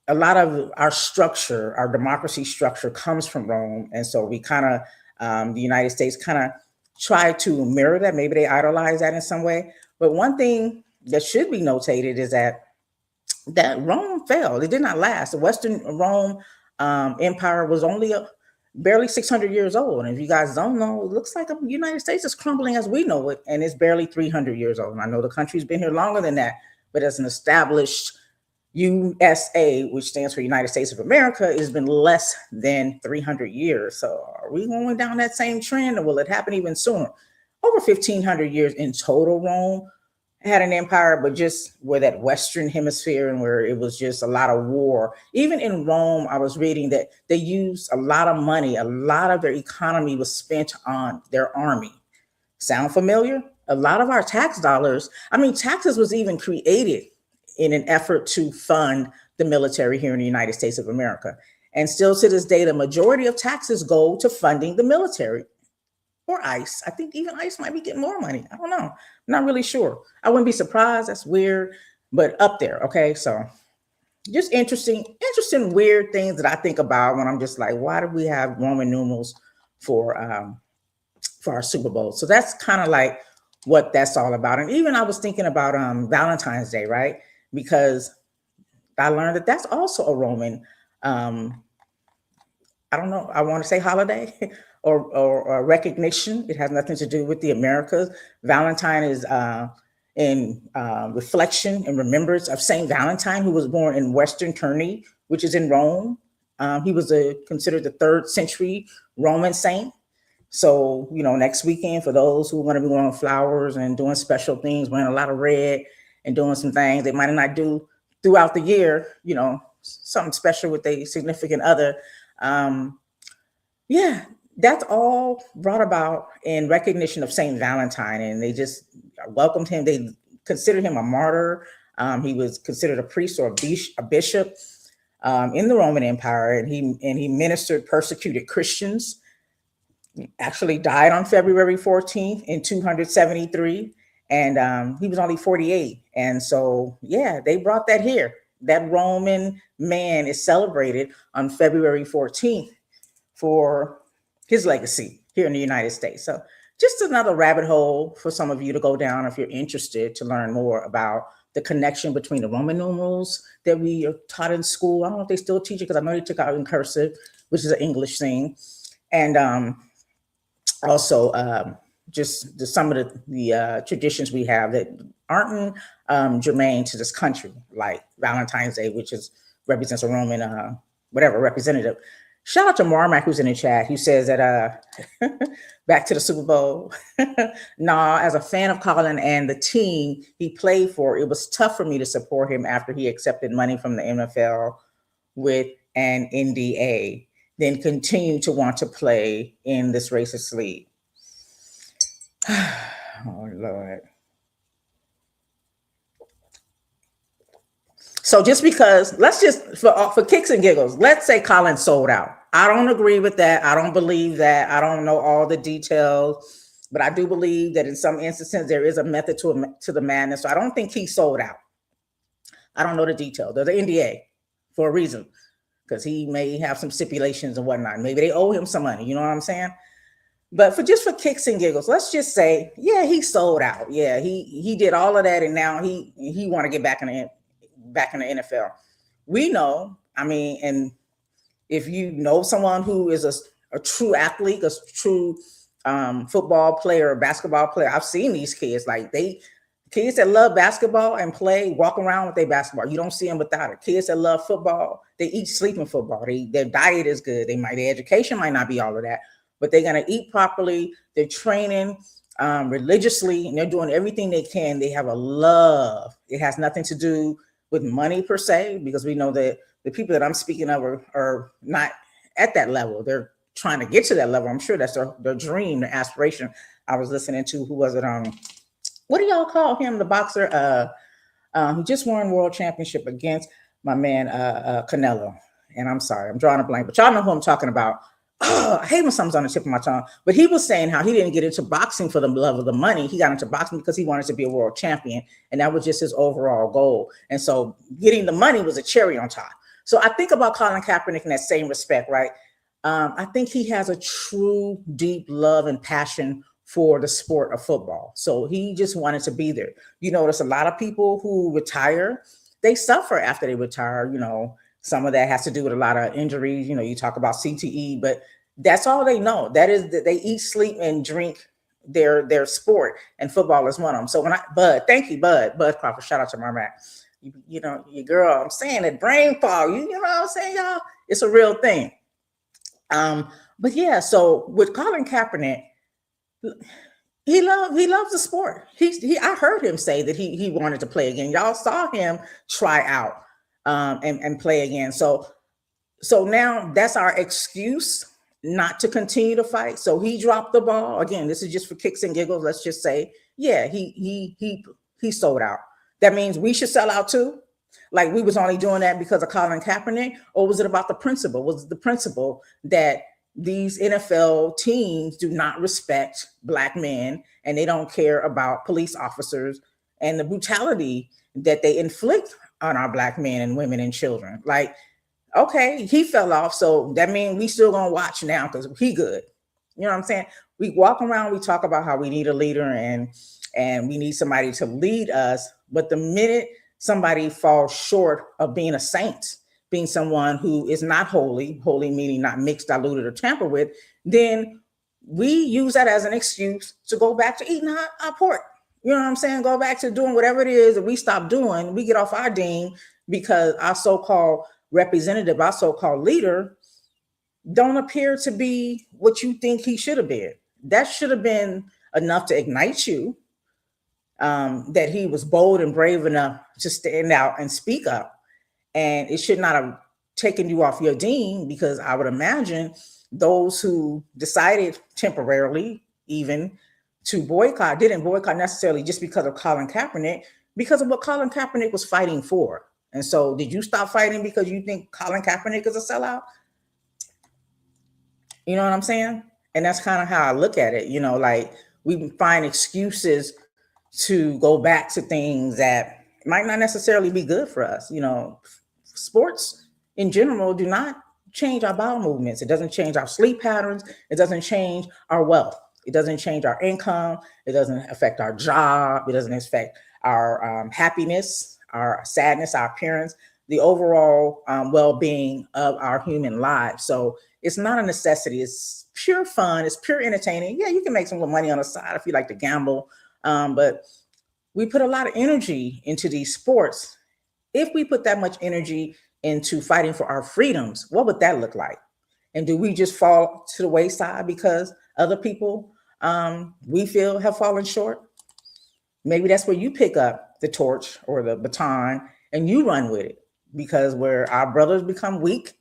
a lot of our structure, our democracy structure, comes from Rome, and so we kind of, the United States kind of try to mirror that. Maybe they idolize that in some way. But one thing that should be notated is that Rome fell. It did not last. The Western Rome Empire was only barely 600 years old. And if you guys don't know, it looks like the United States is crumbling as we know it, and it's barely 300 years old. And I know the country's been here longer than that, but as an established USA, which stands for United States of America, has been less than 300 years. So are we going down that same trend, or will it happen even sooner? Over 1,500 years in total, Rome had an empire, but just where that Western hemisphere and where it was just a lot of war. Even in Rome, I was reading that they used a lot of money. A lot of their economy was spent on their army. Sound familiar? A lot of our tax dollars, taxes was even created in an effort to fund the military here in the United States of America. And still to this day, the majority of taxes go to funding the military. Or ICE. I think even ICE might be getting more money. I don't know. I'm not really sure. I wouldn't be surprised. That's weird, but up there. Okay. So just interesting, weird things that I think about when I'm just like, why do we have Roman numerals for our Super Bowl? So that's kind of like what that's all about. And even I was thinking about Valentine's Day, right? Because I learned that that's also a Roman, I don't know, I want to say holiday or recognition. It has nothing to do with the Americas. Valentine is in reflection and remembrance of Saint Valentine, who was born in Western Terni, which is in Rome. He was considered the 3rd century Roman saint. So, next weekend, for those who are going to be wearing flowers and doing special things, wearing a lot of red and doing some things they might not do throughout the year, something special with a significant other. Yeah, that's all brought about in recognition of Saint Valentine, and they just welcomed him. They considered him a martyr. He was considered a priest or a bishop in the Roman Empire, and he ministered persecuted Christians. Actually died on February 14th in 273, and he was only 48. And so, yeah, they brought that here. That Roman man is celebrated on February 14th for his legacy here in the United States. So just another rabbit hole for some of you to go down if you're interested to learn more about the connection between the Roman numerals that we are taught in school. I don't know if they still teach it, because I know they took out in cursive, which is an English thing. And also just some of the traditions we have that aren't germane to this country, like Valentine's Day, which represents a Roman representative. Shout out to Marmac, who's in the chat, who says that back to the Super Bowl. Nah, as a fan of Colin and the team he played for, it was tough for me to support him after he accepted money from the NFL with an NDA, then continued to want to play in this racist league. Oh Lord. So just because, let's just for kicks and giggles, let's say Colin sold out. I don't agree with that. I don't believe that. I don't know all the details, but I do believe that in some instances there is a method to the madness. So I don't think he sold out. I don't know the details. There's an NDA for a reason, because he may have some stipulations and whatnot. Maybe they owe him some money. You know what I'm saying? But for kicks and giggles, let's just say, yeah, he sold out. Yeah, he did all of that, and now he want to get back in the NFL. We know, I mean, and if you know someone who is a true athlete, a true football player or basketball player, I've seen these kids, like kids that love basketball and play, walk around with their basketball. You don't see them without it. Kids that love football, they eat, sleep in football. Their diet is good. Their education might not be all of that, but they're going to eat properly. They're training religiously, and they're doing everything they can. They have a love. It has nothing to do with money per se, because we know that the people that I'm speaking of are not at that level. They're trying to get to that level. I'm sure that's their dream, their aspiration. I was listening to, who was it? What do y'all call him? The boxer who just won world championship against my man Canelo. And I'm sorry, I'm drawing a blank, but y'all know who I'm talking about. Oh, I hate when something's on the tip of my tongue. But he was saying how he didn't get into boxing for the love of the money. He got into boxing because he wanted to be a world champion. And that was just his overall goal. And so getting the money was a cherry on top. So I think about Colin Kaepernick in that same respect, right? I think he has a true, deep love and passion for the sport of football. So he just wanted to be there. You notice a lot of people who retire, they suffer after they retire. You know, some of that has to do with a lot of injuries. You know, you talk about CTE, but that's all they know. That is that they eat, sleep, and drink their sport, and football is one of them. So thank you, Bud Crawford. Shout out to my man. You know, your girl, I'm saying that brain fog, you know what I'm saying, y'all? It's a real thing. But yeah, so with Colin Kaepernick, he loves the sport. I heard him say that he wanted to play again. Y'all saw him try out and play again. So now that's our excuse not to continue to fight. So he dropped the ball. Again, this is just for kicks and giggles. Let's just say, yeah, he sold out. That means we should sell out too. Like we was only doing that because of Colin Kaepernick, or was it about the principle? Was it the principle that these NFL teams do not respect Black men and they don't care about police officers and the brutality that they inflict on our Black men and women and children? Like, okay, he fell off, so that means we still gonna watch now because he good. You know what I'm saying? We walk around, we talk about how we need a leader and we need somebody to lead us, but the minute somebody falls short of being a saint, being someone who is not holy meaning not mixed, diluted, or tampered with, then we use that as an excuse to go back to eating our pork. You know what I'm saying? Go back to doing whatever it is that we stop doing. We get off our ding because our so-called representative, our so-called leader, don't appear to be what you think he should have been. That should have been enough to ignite you, that he was bold and brave enough to stand out and speak up. And it should not have taken you off your ding, because I would imagine those who decided temporarily even to boycott didn't boycott necessarily just because of Colin Kaepernick, because of what Colin Kaepernick was fighting for. And so did you stop fighting because you think Colin Kaepernick is a sellout? You know what I'm saying? And that's kind of how I look at it. You know, like we find excuses to go back to things that might not necessarily be good for us. You know, sports in general do not change our bowel movements. It doesn't change our sleep patterns. It doesn't change our wealth. It doesn't change our income. It doesn't affect our job. It doesn't affect our happiness, our sadness, our appearance, the overall well-being of our human lives. So it's not a necessity. It's pure fun. It's pure entertaining. Yeah, you can make some money on the side if you like to gamble. But we put a lot of energy into these sports. If we put that much energy into fighting for our freedoms, what would that look like? And do we just fall to the wayside because other people we feel have fallen short? Maybe that's where you pick up the torch or the baton and you run with it, because where our brothers become weak,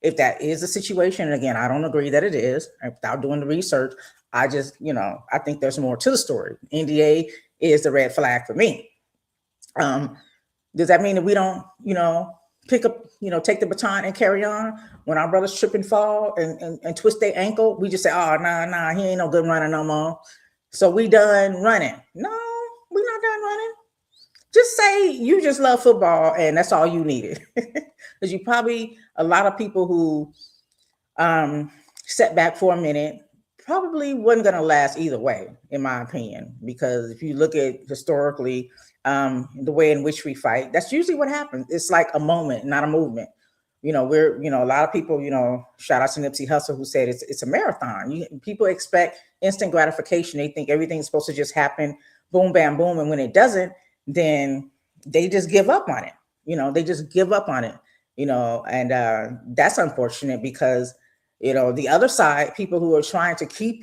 if that is the situation, and again, I don't agree that it is, without doing the research, I just, I think there's more to the story. NDA is the red flag for me. Does that mean that we don't, pick up, take the baton and carry on? When our brothers trip and fall and twist their ankle, we just say, oh, nah, he ain't no good runner no more. So we done running. No, we not done running. Just say you just love football and that's all you needed. Because you probably, a lot of people who set back for a minute probably wasn't going to last either way, in my opinion. Because if you look at historically, the way in which we fight, that's usually what happens. It's like a moment, not a movement. We're, a lot of people, shout out to Nipsey Hussle, who said it's a marathon. People expect instant gratification. They think everything's supposed to just happen, boom, bam, boom. And when it doesn't, then they just give up on it. They just give up on it, and that's unfortunate because, the other side, people who are trying to keep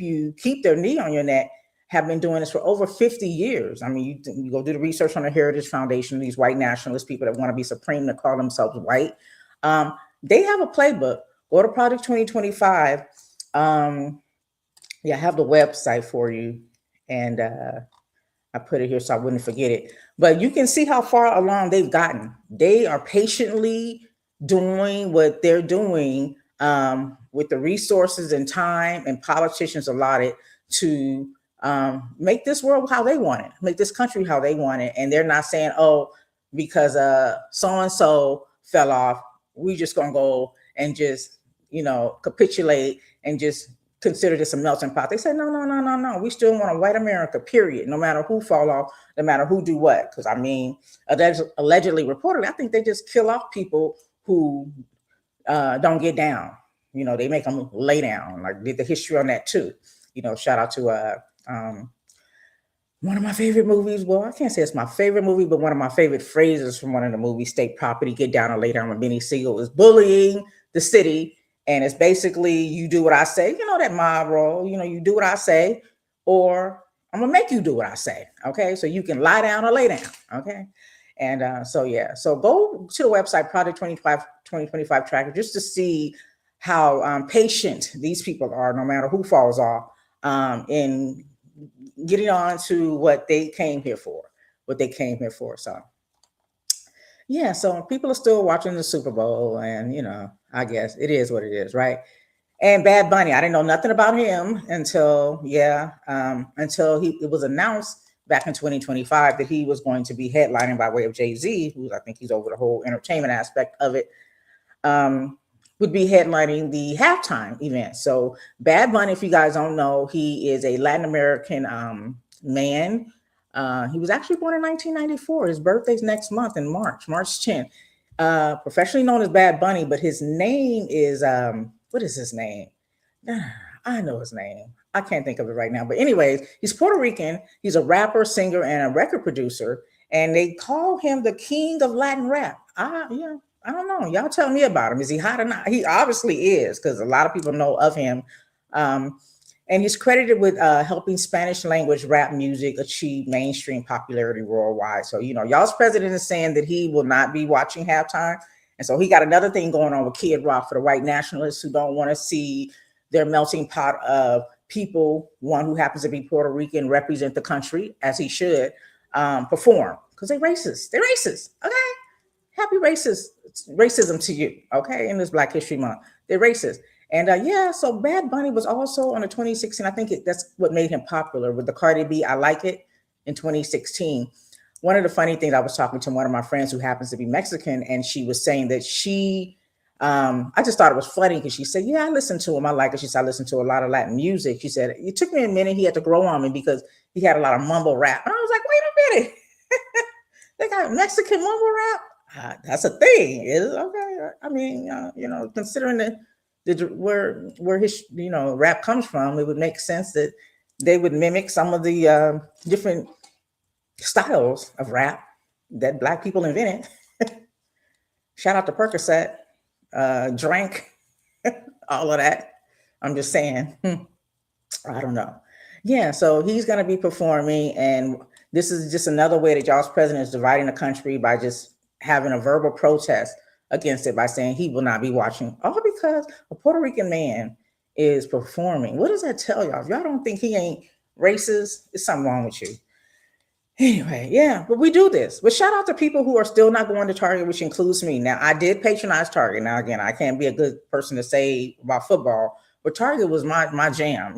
their knee on your neck, have been doing this for over 50 years. I mean, you go do the research on the Heritage Foundation, these white nationalist people that want to be supreme, that call themselves white. They have a playbook. Go to Project 2025. I have the website for you. And I put it here so I wouldn't forget it. But you can see how far along they've gotten. They are patiently doing what they're doing with the resources and time and politicians allotted to make this world how they want it, make this country how they want it. And they're not saying, oh, because so-and-so fell off, we just gonna go and just, capitulate and just consider this a melting pot. They said, no. We still want a white America, period. No matter who fall off, no matter who do what. Because I mean, allegedly reported, I think they just kill off people who don't get down. They make them lay down. Like did the history on that too. Shout out to one of my favorite movies. Well, I can't say it's my favorite movie, but one of my favorite phrases from one of the movies, State Property, Get Down and Lay Down with Benny Siegel, is bullying the city. And it's basically, you do what I say, that mob role, you do what I say, or I'm gonna make you do what I say. Okay. So you can lie down or lay down. Okay. And so go to the website, Project 2025 Tracker, just to see how patient these people are, no matter who falls off, in getting on to what they came here for. So yeah, so people are still watching the Super Bowl, and I guess it is what it is, right? And Bad Bunny, I didn't know nothing about him until it was announced back in 2025 that he was going to be headlining by way of Jay-Z, who I think he's over the whole entertainment aspect of it, would be headlining the halftime event. So Bad Bunny, if you guys don't know, he is a Latin American man. He was actually born in 1994. His birthday's next month in March 10th. Professionally known as Bad Bunny, but his name is, what is his name? I know his name. I can't think of it right now. But anyways, he's Puerto Rican. He's a rapper, singer, and a record producer. And they call him the king of Latin rap. I don't know. Y'all tell me about him. Is he hot or not? He obviously is, because a lot of people know of him. And he's credited with helping Spanish language rap music achieve mainstream popularity worldwide. So, y'all's president is saying that he will not be watching halftime. And so he got another thing going on with Kid Rock for the white nationalists who don't want to see their melting pot of people, one who happens to be Puerto Rican, represent the country as he should, perform, because they're racist. They're racist. Okay. Happy racism to you. Okay. In this Black History Month, they're racist. And so Bad Bunny was also on the 2016. I think that's what made him popular with the Cardi B, I Like It, in 2016. One of the funny things, I was talking to one of my friends who happens to be Mexican, and she was saying that I just thought it was funny because she said, yeah, I listen to him. I like it. She said, I listen to a lot of Latin music. She said, it took me a minute. He had to grow on me because he had a lot of mumble rap. And I was like, wait a minute. They got Mexican mumble rap? That's a thing. It's okay. I mean, considering where his rap comes from, it would make sense that they would mimic some of the different styles of rap that Black people invented. Shout out to Percocet, Drank, all of that. I'm just saying. I don't know. Yeah, so he's going to be performing, and this is just another way that y'all's president is dividing the country by just having a verbal protest against it by saying he will not be watching, all because a Puerto Rican man is performing. What does that tell y'all? If y'all don't think he ain't racist, it's something wrong with you. Anyway, yeah, but we do this. But shout out to people who are still not going to Target, which includes me. Now, I did patronize Target. Now, again, I can't be a good person to say about football, but Target was my jam.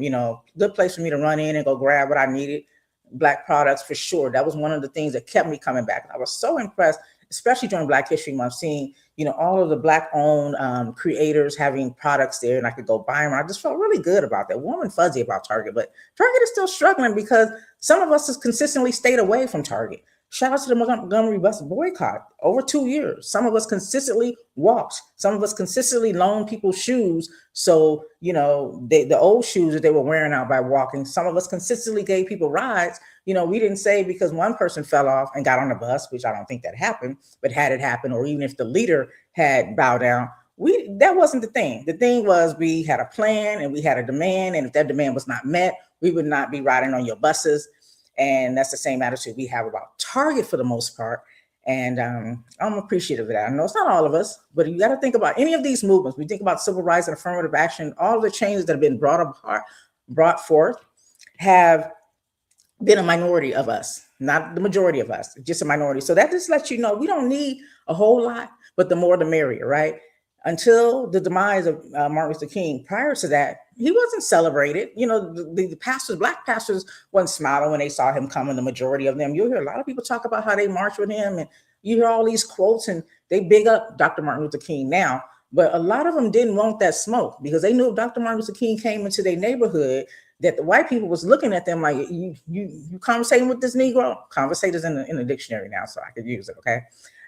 Good place for me to run in and go grab what I needed. Black products for sure. That was one of the things that kept me coming back. I was so impressed, especially during Black History Month, seeing all of the Black-owned creators having products there, and I could go buy them. I just felt really good about that. Warm and fuzzy about Target, but Target is still struggling because some of us has consistently stayed away from Target. Shout out to the Montgomery bus boycott over 2 years. Some of us consistently walked. Some of us consistently loaned people shoes. So, the old shoes that they were wearing out by walking. Some of us consistently gave people rides. We didn't say because one person fell off and got on the bus, which I don't think that happened, but had it happen, or even if the leader had bowed down, that wasn't the thing. The thing was we had a plan and we had a demand. And if that demand was not met, we would not be riding on your buses. And that's the same attitude we have about Target for the most part. And I'm appreciative of that. I know it's not all of us, but you got to think about any of these movements. We think about civil rights and affirmative action, all the changes that have been brought forth have been a minority of us, not the majority of us, just a minority. So that just lets you know we don't need a whole lot, but the more the merrier, right? Until the demise of Martin Luther King, prior to that, he wasn't celebrated. The pastors, Black pastors, wasn't smiling when they saw him coming. The majority of them, you'll hear a lot of people talk about how they marched with him, and you hear all these quotes, and they big up Dr. Martin Luther King now. But a lot of them didn't want that smoke because they knew if Dr. Martin Luther King came into their neighborhood, that the white people was looking at them like, you conversating with this Negro? Conversate is in the dictionary now, so I could use it, okay?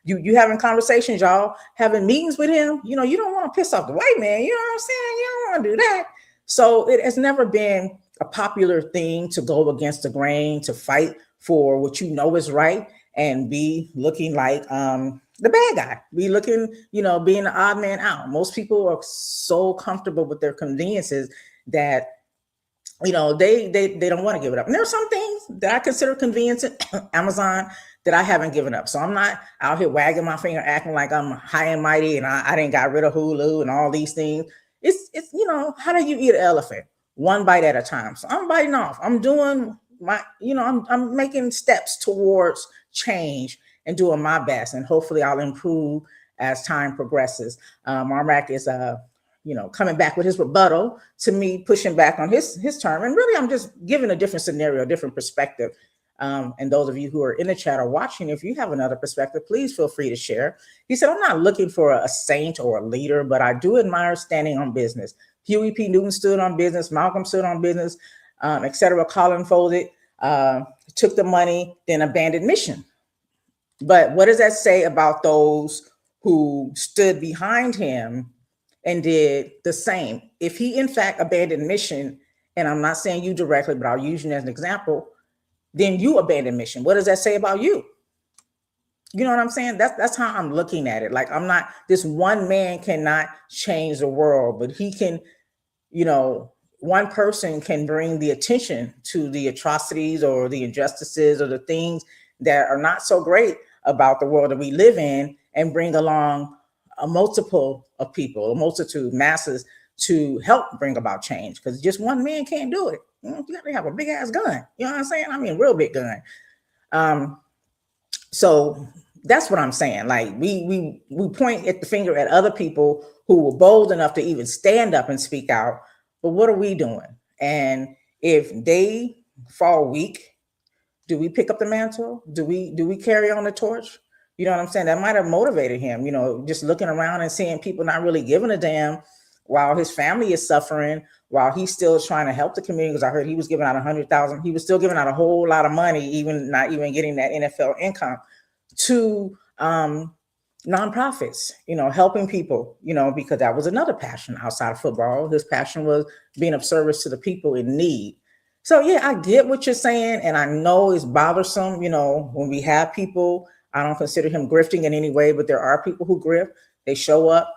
You having conversations, y'all having meetings with him. You don't want to piss off the white man. You know what I'm saying? You don't want to do that. So it has never been a popular thing to go against the grain, to fight for what you know is right and be looking like the bad guy. Be looking, being the odd man out. Most people are so comfortable with their conveniences that they don't want to give it up. And there are some things that I consider convenient, Amazon, that I haven't given up. So I'm not out here wagging my finger, acting like I'm high and mighty and I didn't got rid of Hulu and all these things. It's how do you eat an elephant? One bite at a time. So I'm biting off. I'm doing my, I'm making steps towards change and doing my best. And hopefully I'll improve as time progresses. Marmac is coming back with his rebuttal to me, pushing back on his term. And really, I'm just giving a different scenario, a different perspective. And those of you who are in the chat or watching, if you have another perspective, please feel free to share. He said, I'm not looking for a saint or a leader, but I do admire standing on business. Huey P. Newton stood on business. Malcolm stood on business, etc. Colin folded, took the money, then abandoned mission. But what does that say about those who stood behind him and did the same? If he, in fact, abandoned mission, and I'm not saying you directly, but I'll use you as an example, then you abandon mission. What does that say about you? You know what I'm saying? That's how I'm looking at it. Like, I'm not, this one man cannot change the world, but he can, one person can bring the attention to the atrocities or the injustices or the things that are not so great about the world that we live in, and bring along a multiple of people, a multitude, masses, to help bring about change. Because just one man can't do it. You got to have a big ass gun. You know what I'm saying? I mean, real big gun. So that's what I'm saying. Like, we point at the finger at other people who were bold enough to even stand up and speak out. But what are we doing? And if they fall weak, do we pick up the mantle? Do we carry on the torch? You know what I'm saying? That might have motivated him, just looking around and seeing people not really giving a damn while his family is suffering, while he's still trying to help the community. Because I heard he was giving out 100,000. He was still giving out a whole lot of money, even not even getting that NFL income, to nonprofits, helping people, because that was another passion outside of football. His passion was being of service to the people in need. So yeah, I get what you're saying. And I know it's bothersome, when we have people. I don't consider him grifting in any way, but there are people who grift. They show up,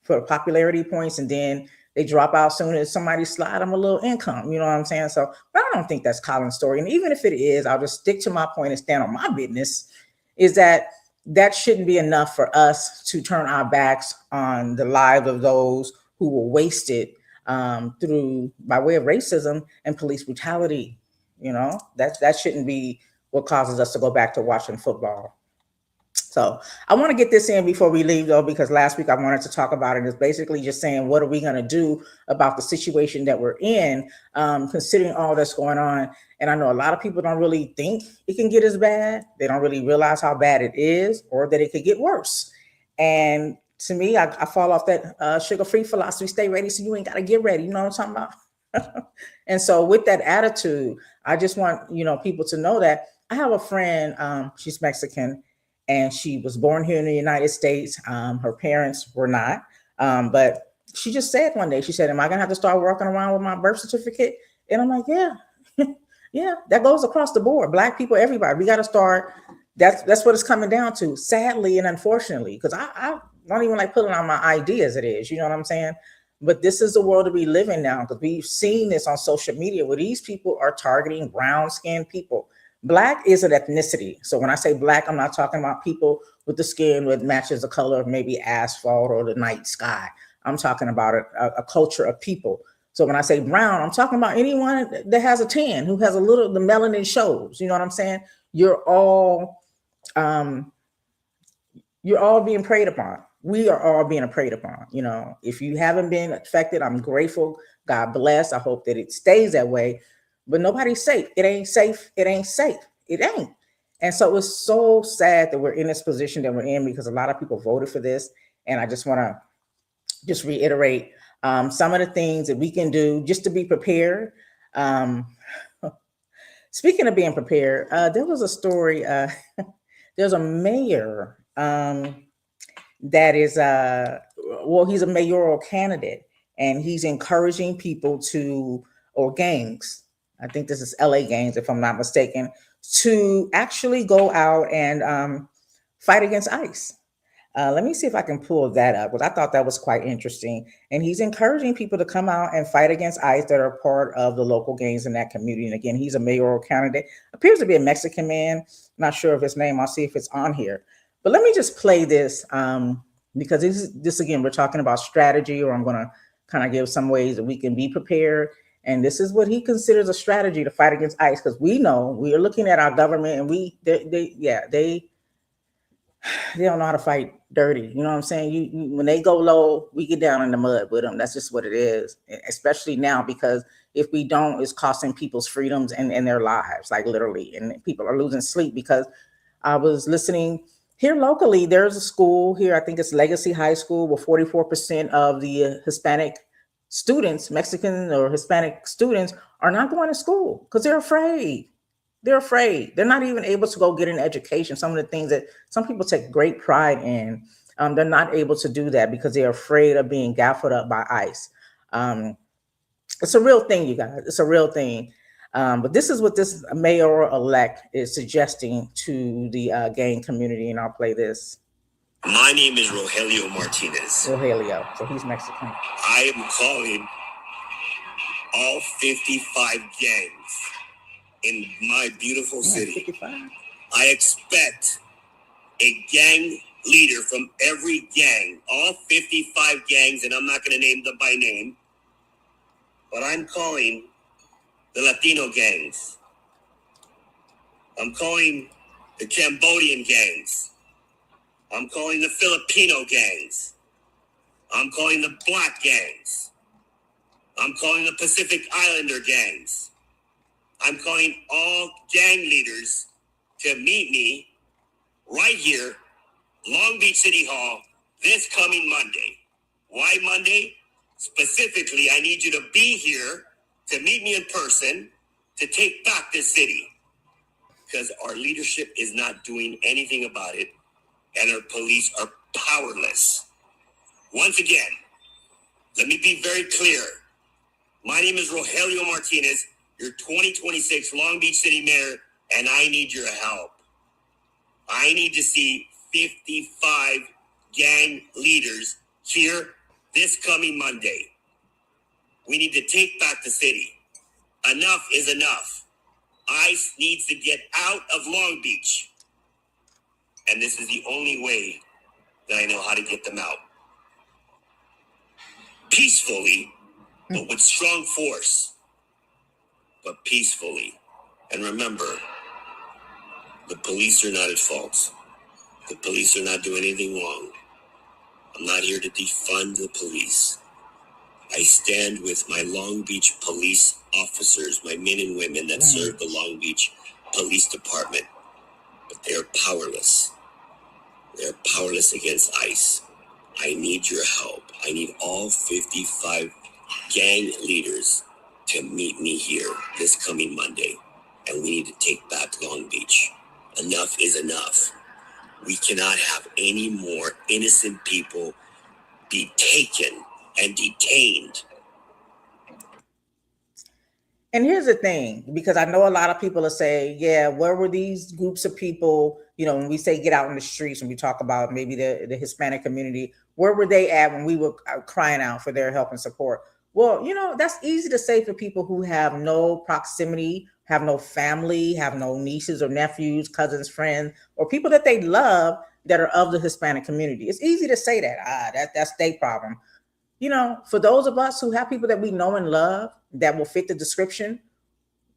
for popularity points, and then they drop out soon as somebody slide them a little income. You know what I'm saying? So, but I don't think that's Colin's story. And even if it is, I'll just stick to my point and stand on my business, is that shouldn't be enough for us to turn our backs on the lives of those who were wasted through by way of racism and police brutality. That shouldn't be what causes us to go back to watching football. So I want to get this in before we leave, though, because last week I wanted to talk about it. It's basically just saying, what are we going to do about the situation that we're in, considering all that's going on? And I know a lot of people don't really think it can get as bad. They don't really realize how bad it is, or that it could get worse. And to me, I fall off that sugar-free philosophy. Stay ready, so you ain't got to get ready. You know what I'm talking about? And so with that attitude, I just want people to know that I have a friend. She's Mexican, and she was born here in the United States. Her parents were not, but she just said one day, she said, "Am I gonna have to start walking around with my birth certificate?" And I'm like, "Yeah, yeah, that goes across the board. Black people, everybody. We got to start. That's what it's coming down to, sadly and unfortunately, because I don't even like putting on my ID as it is. You know what I'm saying? But this is the world that we live in now, because we've seen this on social media where these people are targeting brown-skinned people. Black is an ethnicity. So when I say black, I'm not talking about people with the skin that matches the color of maybe asphalt or the night sky. I'm talking about a culture of people. So when I say brown, I'm talking about anyone that has a tan, who has the melanin shows. You know what I'm saying? You're all being preyed upon. We are all being preyed upon. If you haven't been affected, I'm grateful. God bless. I hope that it stays that way. But nobody's safe. It ain't safe. It ain't safe. It ain't. And so it's so sad that we're in this position that we're in, because a lot of people voted for this. And I just want to reiterate some of the things that we can do just to be prepared. Speaking of being prepared, there was a story. There's a mayor that is, he's a mayoral candidate, and he's encouraging people or gangs, I think this is LA gangs, if I'm not mistaken, to actually go out and fight against ICE. Let me see if I can pull that up, because I thought that was quite interesting. And he's encouraging people to come out and fight against ICE that are part of the local gangs in that community. And again, he's a mayoral candidate, appears to be a Mexican man. Not sure of his name. I'll see if it's on here. But let me just play this, because this again, we're talking about strategy, or I'm going to kind of give some ways that we can be prepared. And this is what he considers a strategy to fight against ICE, because we know, we are looking at our government, and they don't know how to fight dirty. You know what I'm saying? When they go low, we get down in the mud with them. That's just what it is, especially now, because if we don't, it's costing people's freedoms and their lives, like literally. And people are losing sleep, because I was listening here locally. There's a school here, I think it's Legacy High School, where 44% of the Hispanic students, Mexican or Hispanic students, are not going to school because they're afraid. They're afraid. They're not even able to go get an education. Some of the things that some people take great pride in, they're not able to do that because they're afraid of being gaffled up by ICE. It's a real thing, you guys. It's a real thing. But this is what this mayor-elect is suggesting to the gang community, and I'll play this. My name is Rogelio Martinez. Rogelio, so he's Mexican. I am calling all 55 gangs in my beautiful city. 55? I expect a gang leader from every gang, all 55 gangs, and I'm not going to name them by name, but I'm calling the Latino gangs. I'm calling the Cambodian gangs. I'm calling the Filipino gangs. I'm calling the Black gangs. I'm calling the Pacific Islander gangs. I'm calling all gang leaders to meet me right here, Long Beach City Hall, this coming Monday. Why Monday? Specifically, I need you to be here to meet me in person to take back this city, because our leadership is not doing anything about it, and our police are powerless. Once again, let me be very clear. My name is Rogelio Martinez, your 2026 Long Beach City Mayor, and I need your help. I need to see 55 gang leaders here this coming Monday. We need to take back the city. Enough is enough. ICE needs to get out of Long Beach. And this is the only way that I know how to get them out. Peacefully but with strong force, but peacefully. And remember, the police are not at fault. The police are not doing anything wrong. I'm not here to defund the police. I stand with my Long Beach police officers, my men and women that serve the Long Beach Police Department. But they're powerless. They're powerless against ICE. I need your help. I need all 55 gang leaders to meet me here this coming Monday. And we need to take back Long Beach. Enough is enough. We cannot have any more innocent people be taken and detained. And here's the thing, because I know a lot of people are saying, yeah, where were these groups of people, when we say get out in the streets and we talk about maybe the Hispanic community, where were they at when we were crying out for their help and support? Well, that's easy to say for people who have no proximity, have no family, have no nieces or nephews, cousins, friends, or people that they love that are of the Hispanic community. It's easy to say that, that's their problem. For those of us who have people that we know and love that will fit the description,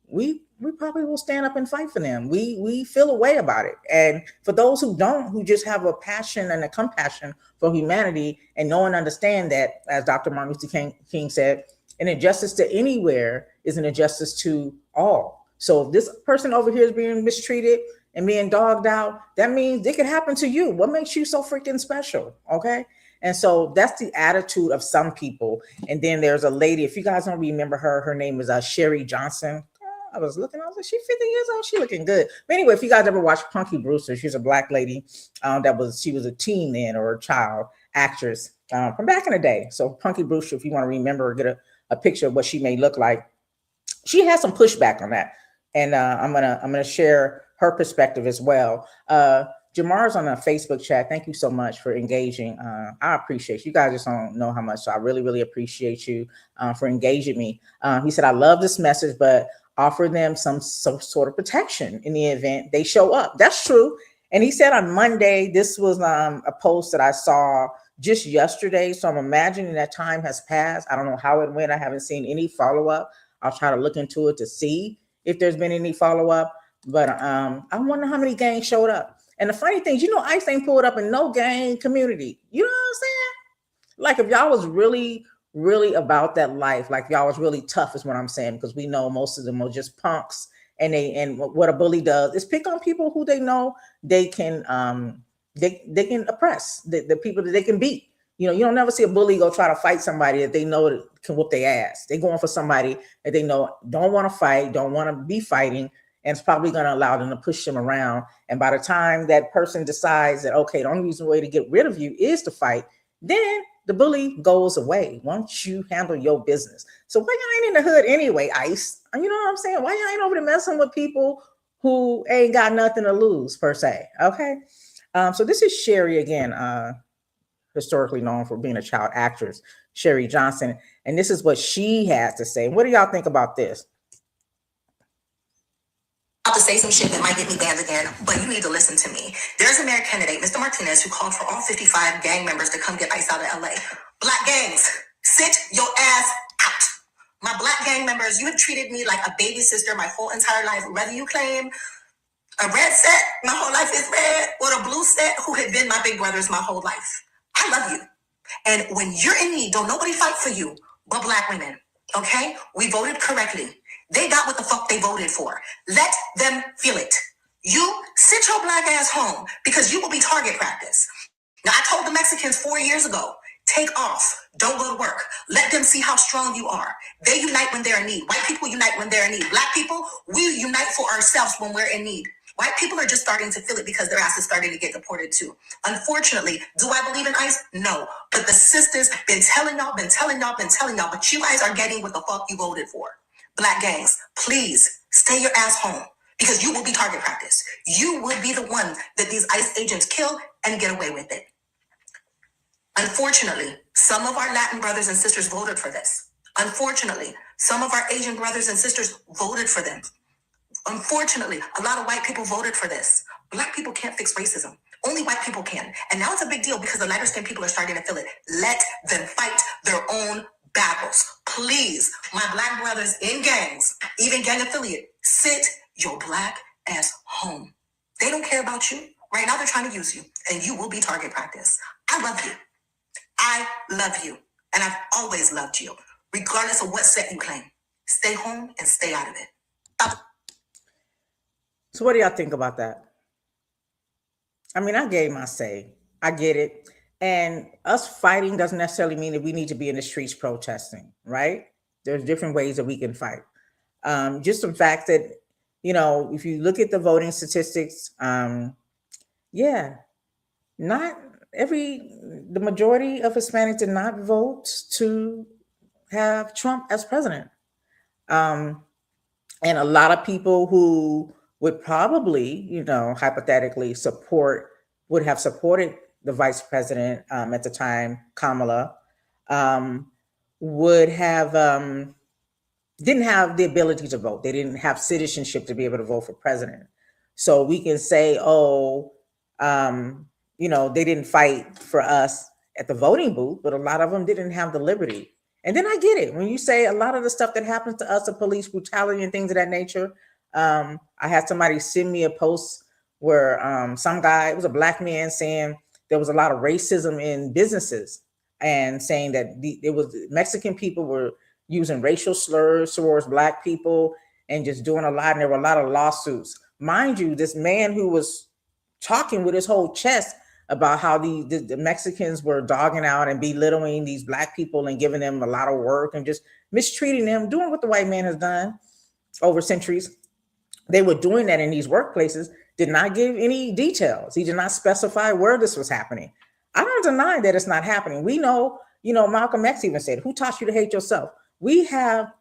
we probably will stand up and fight for them. We feel a way about it. And for those who don't, who just have a passion and a compassion for humanity and know and understand that, as Dr. Martin Luther King said, an injustice to anywhere is an injustice to all. So if this person over here is being mistreated and being dogged out, that means it could happen to you. What makes you so freaking special? Okay. And so that's the attitude of some people. And then there's a lady, if you guys don't remember her name is Sherry Johnson. I was like, she's 50 years old. She looking good. But anyway, if you guys ever watched Punky Brewster, she's a black lady she was a teen then, or a child actress from back in the day. So Punky Brewster, if you want to remember or get a picture of what she may look like, she has some pushback on that. And I'm gonna share her perspective as well. Jamar's on a Facebook chat. Thank you so much for engaging. I appreciate you. You guys just don't know how much. So I really, really appreciate you for engaging me. He said, I love this message, but offer them some sort of protection in the event they show up. That's true. And he said on Monday, this was a post that I saw just yesterday. So I'm imagining that time has passed. I don't know how it went. I haven't seen any follow-up. I'll try to look into it to see if there's been any follow-up. But I wonder how many gangs showed up. And the funny thing is, ICE ain't pulled up in no gang community. You know what I'm saying? Like if y'all was really, really about that life, like y'all was really tough is what I'm saying, because we know most of them are just punks. And what a bully does is pick on people who they know they can they can oppress, the people that they can beat. You don't never see a bully go try to fight somebody that they know can whoop their ass. They're going for somebody that they know don't want to fight, don't want to be fighting, and it's probably going to allow them to push them around. And by the time that person decides that, okay, the only reason way to get rid of you is to fight, then the bully goes away once you handle your business. So why y'all ain't in the hood anyway, ICE? You know what I'm saying? Why y'all ain't over there messing with people who ain't got nothing to lose, per se? Okay. So this is Sherry again, historically known for being a child actress, Sherry Johnson. And this is what she has to say. What do y'all think about this? To say some shit that might get me banned again, but you need to listen to me. There's a mayor candidate, Mr. Martinez, who called for all 55 gang members to come get ICE out of LA. Black gangs, sit your ass out. My black gang members, you have treated me like a baby sister my whole entire life. Whether you claim a red set, my whole life is red, or a blue set, who have been my big brothers my whole life. I love you. And when you're in need, don't nobody fight for you but black women. Okay? We voted correctly. They got what the fuck they voted for. Let them feel it. You sit your black ass home because you will be target practice. Now, I told the Mexicans 4 years ago, take off. Don't go to work. Let them see how strong you are. They unite when they're in need. White people unite when they're in need. Black people, we unite for ourselves when we're in need. White people are just starting to feel it because their ass is starting to get deported too. Unfortunately, do I believe in ICE? No. But the sisters been telling y'all, but you guys are getting what the fuck you voted for. Black gangs, please stay your ass home because you will be target practice. You will be the one that these ICE agents kill and get away with it. Unfortunately, some of our Latin brothers and sisters voted for this. Unfortunately, some of our Asian brothers and sisters voted for them. Unfortunately, a lot of white people voted for this. Black people can't fix racism. Only white people can. And now it's a big deal because the lighter skinned people are starting to feel it. Let them fight their own battles. Please, my black brothers in gangs, even gang affiliate, sit your black ass home. They don't care about you. Right now they're trying to use you, and you will be target practice. I love you. I love you. And I've always loved you, regardless of what set you claim. Stay home and stay out of it. So what do y'all think about that? I mean, I gave my say. I get it. And us fighting doesn't necessarily mean that we need to be in the streets protesting, right? There's different ways that we can fight. Just the fact that, if you look at the voting statistics, yeah, not the majority of Hispanics did not vote to have Trump as president. And a lot of people who would probably, hypothetically would have supported the vice president at the time, Kamala, would have didn't have the ability to vote. They didn't have citizenship to be able to vote for president. So we can say, they didn't fight for us at the voting booth, but a lot of them didn't have the liberty. And then I get it. When you say a lot of the stuff that happens to us, the police brutality and things of that nature, I had somebody send me a post where some guy, it was a black man, saying there was a lot of racism in businesses and saying that it was Mexican people were using racial slurs towards black people and just doing a lot. And there were a lot of lawsuits. Mind you, this man who was talking with his whole chest about how the Mexicans were dogging out and belittling these black people and giving them a lot of work and just mistreating them, doing what the white man has done over centuries. They were doing that in these workplaces, did not give any details. He did not specify where this was happening. I don't deny that it's not happening. We know, Malcolm X even said, who taught you to hate yourself? We have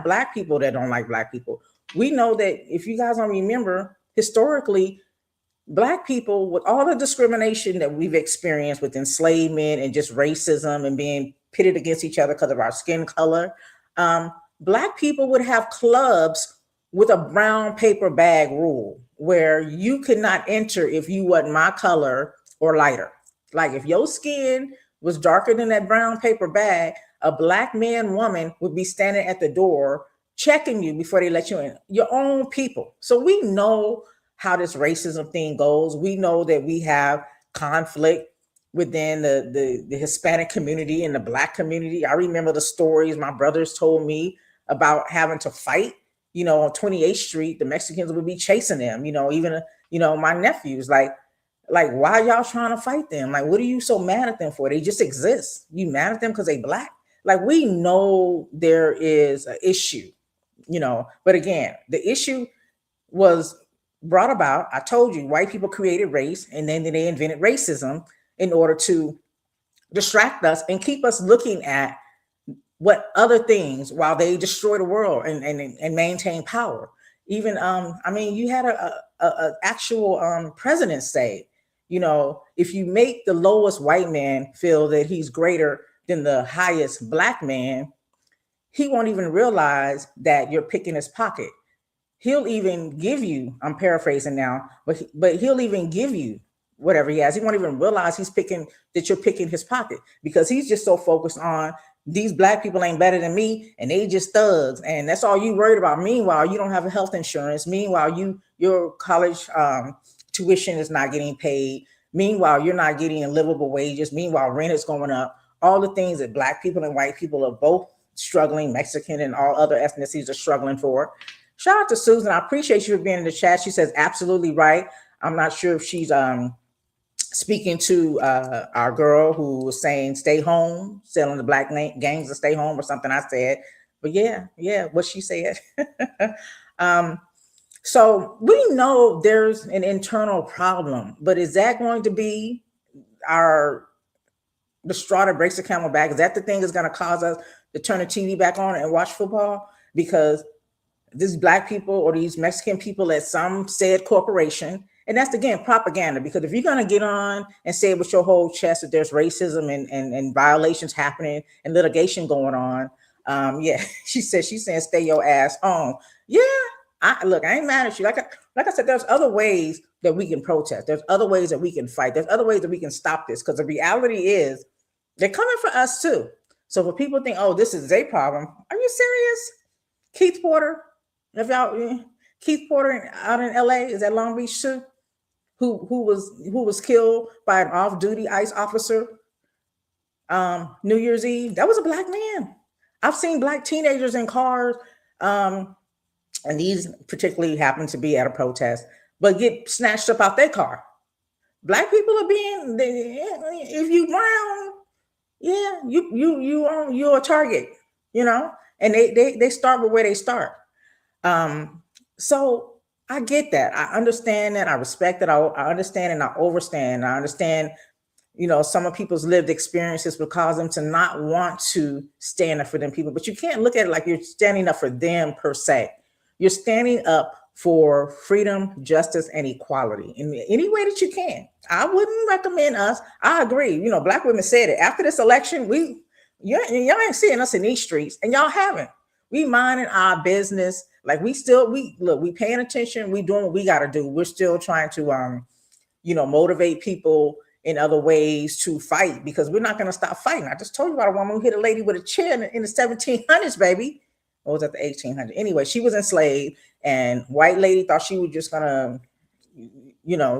black people that don't like black people. We know that, if you guys don't remember, historically, black people, with all the discrimination that we've experienced with enslavement and just racism and being pitted against each other because of our skin color, black people would have clubs with a brown paper bag rule where you could not enter if you wasn't my color or lighter. Like if your skin was darker than that brown paper bag, a black man, woman would be standing at the door checking you before they let you in. Your own people. So we know how this racism thing goes. We know that we have conflict within the Hispanic community and the black community. I remember the stories my brothers told me about having to fight, on 28th Street. The Mexicans would be chasing them, even, my nephews, like, why y'all trying to fight them? Like, what are you so mad at them for? They just exist. You mad at them because they black? Like, we know there is an issue, but again, the issue was brought about. I told you, white people created race, and then they invented racism in order to distract us and keep us looking at what other things while they destroy the world and maintain power. Even, you had a actual president say, if you make the lowest white man feel that he's greater than the highest black man, he won't even realize that you're picking his pocket. He'll even give you, I'm paraphrasing now, but he'll even give you whatever he has. He won't even realize that you're picking his pocket, because he's just so focused on these black people ain't better than me and they just thugs. And that's all you worried about. Meanwhile, you don't have a health insurance. Meanwhile, your college tuition is not getting paid. Meanwhile, you're not getting livable wages. Meanwhile, rent is going up. All the things that black people and white people are both struggling, Mexican and all other ethnicities are struggling for. Shout out to Susan. I appreciate you for being in the chat. She says absolutely right. I'm not sure if she's speaking to our girl who was saying stay home, selling the black gangs to stay home or something I said. But yeah, what she said. So we know there's an internal problem, but is that going to be the straw that breaks the camel back? Is that the thing that's going to cause us to turn the TV back on and watch football? Because these black people or these Mexican people at some said corporation, and that's again propaganda, because if you're going to get on and say with your whole chest that there's racism and violations happening and litigation going on, she's saying stay your ass home. Yeah, I ain't mad at you. Like I said, there's other ways that we can protest. There's other ways that we can fight. There's other ways that we can stop this, because the reality is they're coming for us too. So when people think, oh, this is a problem, are you serious? Keith Porter, if y'all, Keith Porter out in LA, is that Long Beach too? Who was killed by an off-duty ICE officer New Year's Eve? That was a black man. I've seen black teenagers in cars, um, and these particularly happen to be at a protest, but get snatched up out their car. Black people are if you brown, yeah, you're a target, you know, and they start with where they start. So I get that. I understand that. I respect that. I understand and I overstand. I understand, some of people's lived experiences would cause them to not want to stand up for them people, but you can't look at it like you're standing up for them per se. You're standing up for freedom, justice, and equality in any way that you can. I wouldn't recommend us. I agree. Black women said it after this election. Y'all ain't seeing us in these streets, and y'all haven't. We minding our business. Like we paying attention. We doing what we got to do. We're still trying to motivate people in other ways to fight, because we're not going to stop fighting. I just told you about a woman who hit a lady with a chair in the 1700s, baby. Or was that the 1800s? Anyway, she was enslaved, and white lady thought she was just gonna,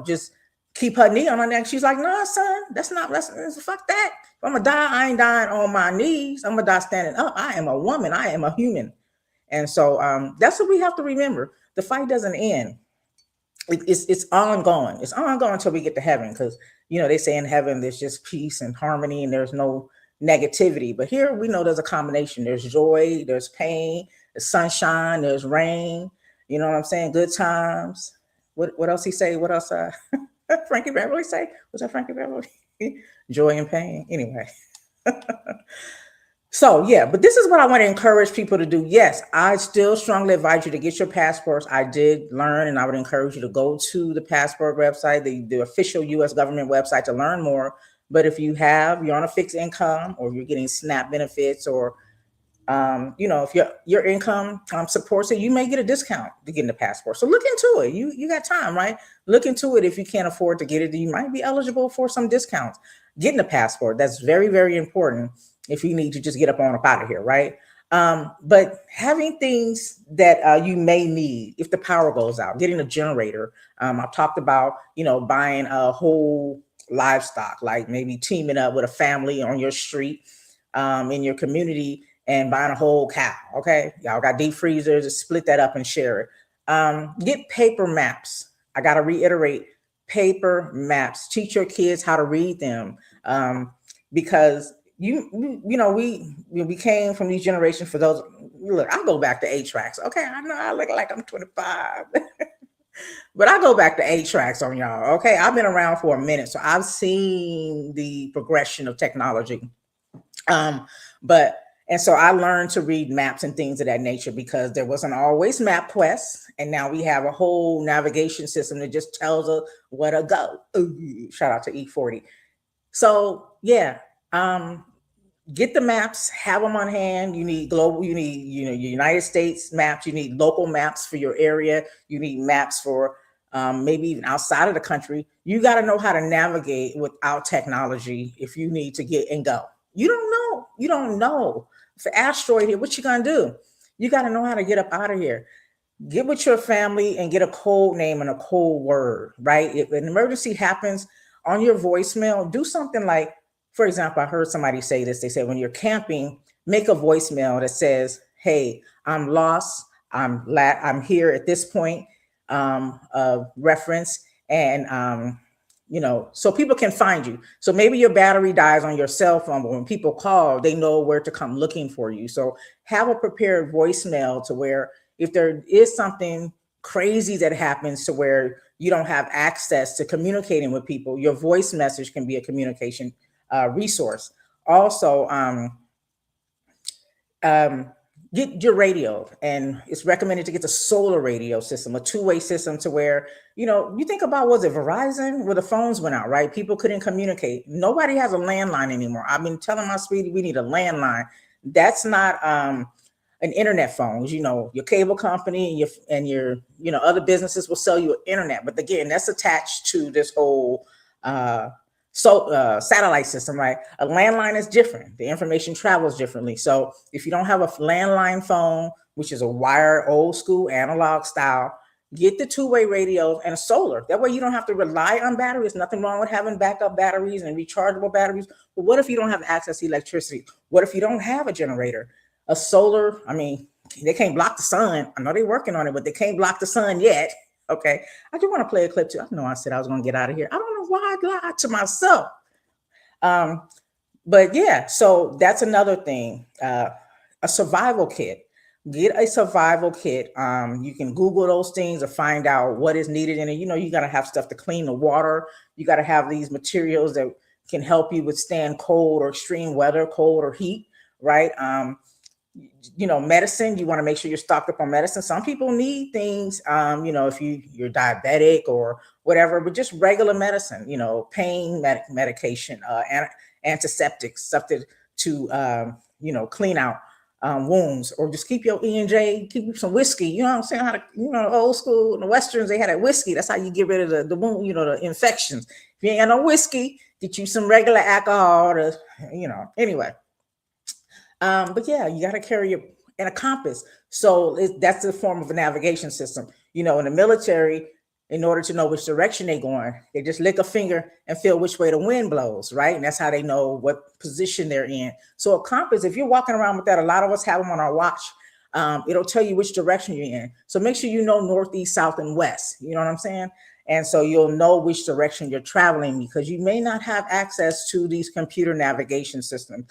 just keep her knee on her neck. She's like, "Nah, son, that's fuck that. If I'm gonna die, I ain't dying on my knees. I'm gonna die standing up. I am a woman. I am a human." And so that's what we have to remember. The fight doesn't end. It's ongoing. It's ongoing until we get to heaven, because they say in heaven there's just peace and harmony and there's no negativity. But here we know there's a combination. There's joy, there's pain, there's sunshine, there's rain. You know what I'm saying? Good times. What else he say? What else Frankie Beverly say? Was that Frankie Beverly? Joy and pain. Anyway. So yeah, but this is what I want to encourage people to do. Yes, I still strongly advise you to get your passports. I did learn, and I would encourage you to go to the passport website, the official U.S. government website, to learn more. But if you're on a fixed income, or you're getting SNAP benefits, or if your income supports it, you may get a discount to get the passport. So look into it. You got time, right? Look into it. If you can't afford to get it, you might be eligible for some discounts. Getting a passport, that's very, very important if you need to just get up out of here, right? But having things that you may need if the power goes out, getting a generator. I've talked about, buying a whole livestock, like maybe teaming up with a family on your street, in your community, and buying a whole cow. Okay, y'all got deep freezers, to split that up and share it. Get paper maps. I got to reiterate, paper maps. Teach your kids how to read them, because we came from these generations. For those, look, I go back to 8-tracks. Okay, I know I look like I'm 25. But I go back to 8-tracks on y'all. Okay, I've been around for a minute, so I've seen the progression of technology. And so I learned to read maps and things of that nature, because there wasn't always MapQuest, and now we have a whole navigation system that just tells us where to go. Ooh, shout out to E40. So yeah, get the maps, have them on hand. You need global, you need, United States maps, you need local maps for your area, you need maps for maybe even outside of the country. You got to know how to navigate without technology if you need to get and go. You don't know. If an asteroid here, what you gonna do? You got to know how to get up out of here. Get with your family and get a code name and a code word, right? If an emergency happens, on your voicemail, do something like, for example, I heard somebody say this. They said, when you're camping, make a voicemail that says, "Hey, I'm lost. I'm here at this point of reference," and so people can find you. So maybe your battery dies on your cell phone, but when people call, they know where to come looking for you. So have a prepared voicemail to where if there is something crazy that happens to where you don't have access to communicating with people, your voice message can be a communication resource. Also, get your radio, and it's recommended to get the solar radio system, a two-way system, to where, you think about, was it Verizon, where the phones went out, right? People couldn't communicate. Nobody has a landline anymore. I've been telling my sweetie, we need a landline. That's not an internet phone. Your cable company and your other businesses will sell you an internet. But again, that's attached to this whole satellite system, right? A landline is different. The information travels differently. So if you don't have a landline phone, which is a wired old school analog style, get the two-way radios and a solar. That way you don't have to rely on batteries. Nothing wrong with having backup batteries and rechargeable batteries. But what if you don't have access to electricity? What if you don't have a generator? A solar, I mean, they can't block the sun. I know they're working on it, but they can't block the sun yet. Okay. I do want to play a clip too. I know I said I was going to get out of here. I don't know why I lied to myself. But yeah, so that's another thing. A survival kit. Get a survival kit. You can Google those things to find out what is needed in it. You know, you got to have stuff to clean the water. You got to have these materials that can help you withstand cold or extreme weather, cold or heat, right? You know, medicine, you want to make sure you're stocked up on medicine. Some people need things, you know, if you're diabetic or whatever, but just regular medicine, you know, pain medication, antiseptics, stuff to you know, clean out wounds, or just keep your E&J, keep some whiskey. You know what I'm saying? How to, you know, old school, the Westerns, they had that whiskey. That's how you get rid of the wound, you know, the infections. If you ain't got no whiskey, get you some regular alcohol to, you know, anyway. But yeah, you got to carry and a compass. So that's a form of a navigation system. You know, in the military, in order to know which direction they're going, they just lick a finger and feel which way the wind blows, right? And that's how they know what position they're in. So a compass, if you're walking around with that, a lot of us have them on our watch. It'll tell you which direction you're in. So make sure you know northeast, south, and west. You know what I'm saying? And so you'll know which direction you're traveling, because you may not have access to these computer navigation systems.